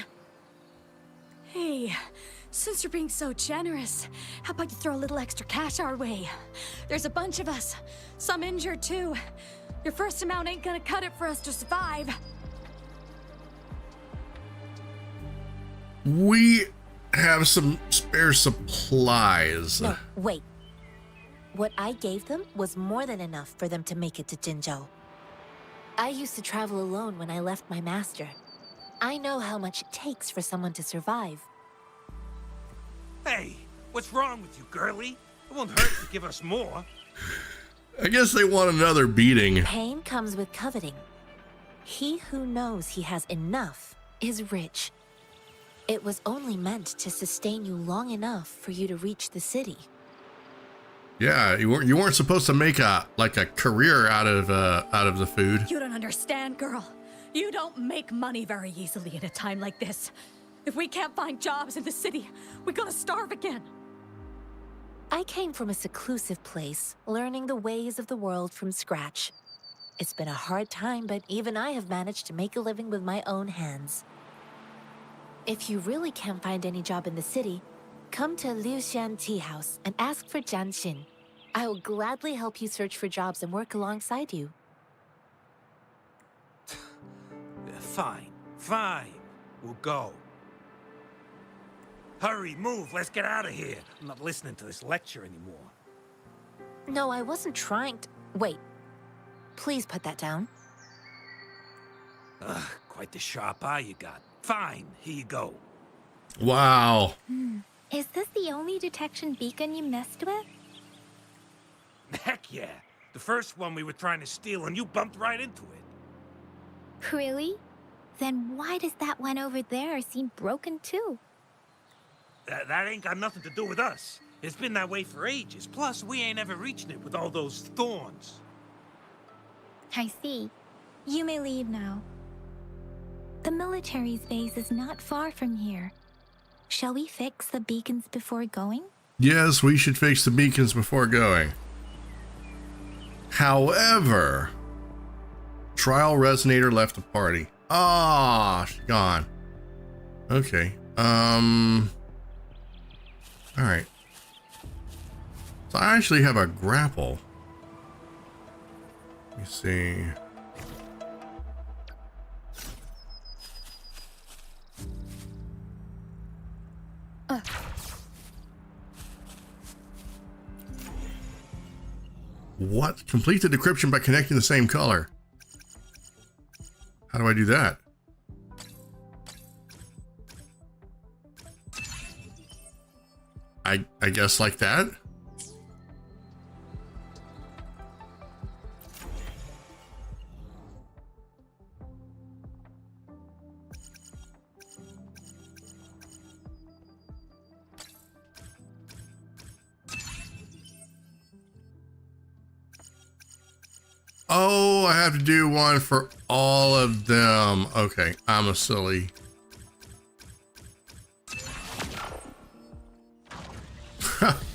Hey, since you're being so generous, how about you throw a little extra cash our way? There's a bunch of us, some injured too. Your first amount ain't gonna cut it for us to survive. We have some spare supplies. No, wait. What I gave them was more than enough for them to make it to Jinzhou. I used to travel alone when I left my master. I know how much it takes for someone to survive. Hey, what's wrong with you, girlie? It won't hurt to give us more. I guess they want another beating. Pain comes with coveting. He who knows he has enough is rich. It was only meant to sustain you long enough for you to reach the city. Yeah, you weren't supposed to make a career out of the food. You don't understand, girl. You don't make money very easily in a time like this. If we can't find jobs in the city, we're gonna starve again. I came from a seclusive place, learning the ways of the world from scratch. It's been a hard time, but even I have managed to make a living with my own hands. If you really can't find any job in the city, come to Liu Xian Tea House and ask for Jian Xin. I will gladly help you search for jobs and work alongside you. Fine, fine. We'll go. Hurry, move, let's get out of here. I'm not listening to this lecture anymore. No, I wasn't trying to... Wait. Please put that down. Ugh, quite the sharp eye you got. Fine, here you go. Wow. Is this the only detection beacon you messed with? Heck yeah. The first one we were trying to steal and you bumped right into it. Really? Then why does that one over there seem broken too? That ain't got nothing to do with us. It's been that way for ages. Plus, we ain't ever reaching it with all those thorns. I see. You may leave now. The military's base is not far from here. Shall we fix the beacons before going? Yes, we should fix the beacons before going. However, Trial Resonator left the party. Ah, she's gone. Okay. All right. So I actually have a grapple. Let me see. What? Complete the decryption by connecting the same color. How do I do that? I guess like that. Oh, I have to do one for all of them. Okay, I'm a silly.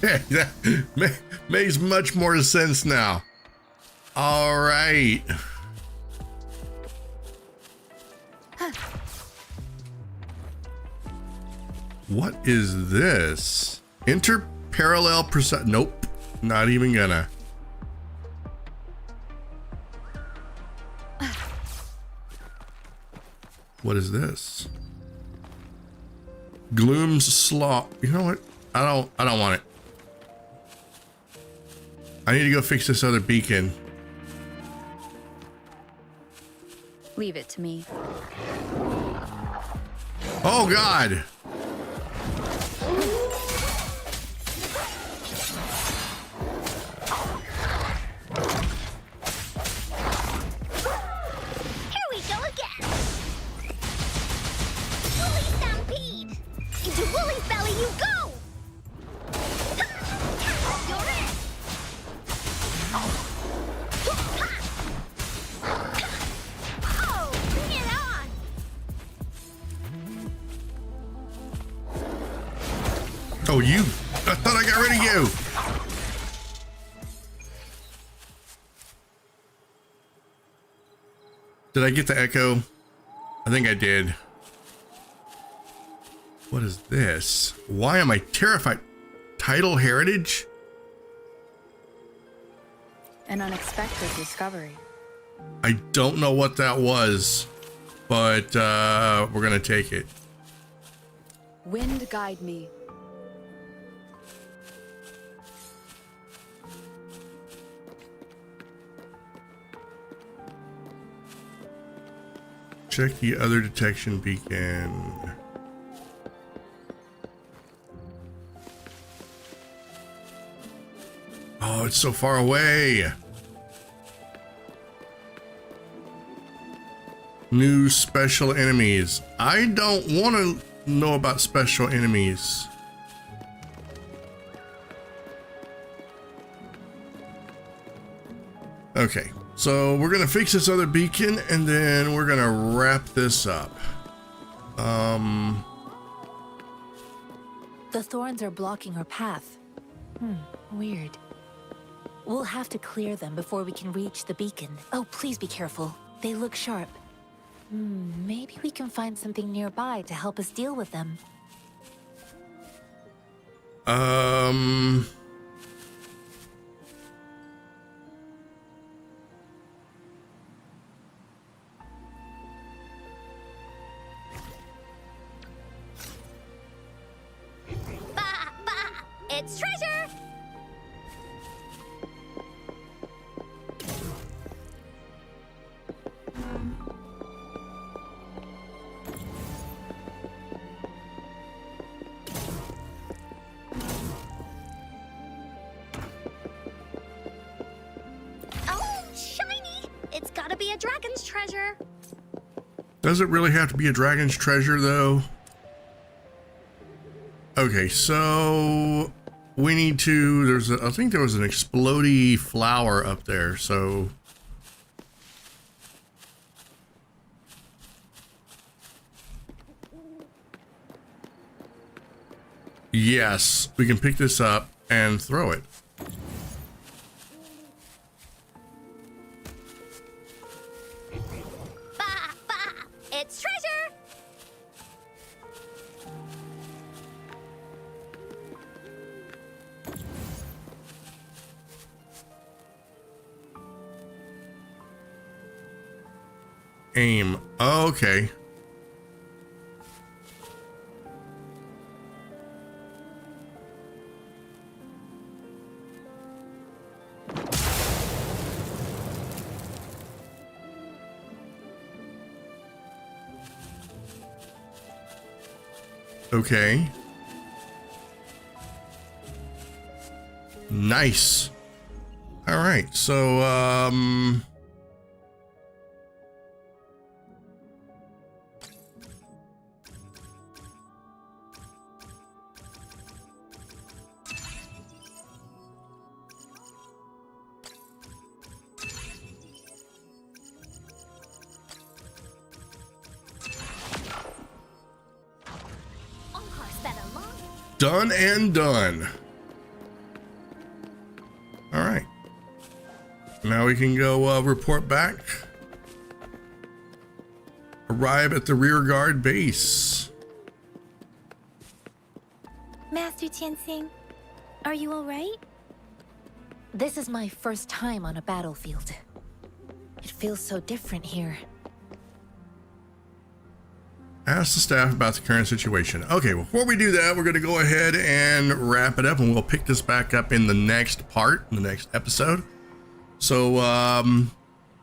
That makes much more sense now. All right. What is this? Enter parallel percent. Nope, not even gonna. What is this? Gloom's Slaw. You know what? I don't want it. I need to go fix this other beacon. Leave it to me. Oh God. Here we go again. Woolly Stampede. Into Woolly's belly you go. You're in. Oh, bring it on. Oh, you. I thought I got rid of you. Did I get the echo? I think I did. What is this? Why am I terrified? Tidal heritage? An unexpected discovery. I don't know what that was, but we're gonna take it. Wind guide me. Check the other detection beacon. Oh, it's so far away. New special enemies. I don't want to know about special enemies. Okay, so we're gonna fix this other beacon and then we're gonna wrap this up. The thorns are blocking her path. Weird. We'll have to clear them before we can reach the beacon. Oh, please be careful. They look sharp. Maybe we can find something nearby to help us deal with them. It's treasure! Oh, shiny! It's gotta be a dragon's treasure. Does it really have to be a dragon's treasure, though? Okay, so we need to, I think there was an explodey flower up there, so. Yes, we can pick this up and throw it. It's treasure! Aim. Okay. Okay. Nice. All right. So, done and done. All right. Now we can go report back. Arrive at the rear guard base. Master Tianxing, are you all right? This is my first time on a battlefield. It feels so different here. Ask the staff about the current situation. Okay, before we do that, we're going to go ahead and wrap it up, and we'll pick this back up in the next part, in the next episode. So,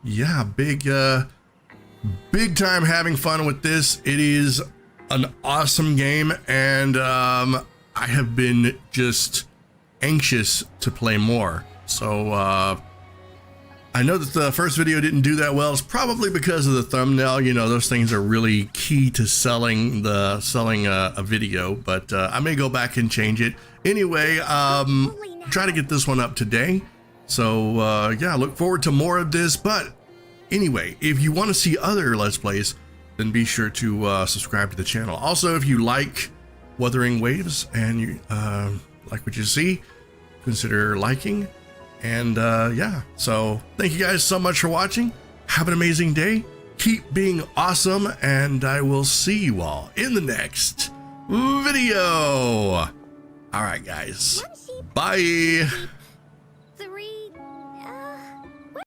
yeah, big time having fun with this. It is an awesome game, and I have been just anxious to play more. So, I know that the first video didn't do that well. It's probably because of the thumbnail. You know, those things are really key to selling a video, but I may go back and change it. Anyway, try to get this one up today. So yeah, look forward to more of this. But anyway, if you want to see other Let's Plays, then be sure to subscribe to the channel. Also, if you like Wuthering Waves and you like what you see, consider liking. And yeah, so thank you guys so much for watching. Have an amazing day. Keep being awesome, and I will see you all in the next video. All right, guys. Bye.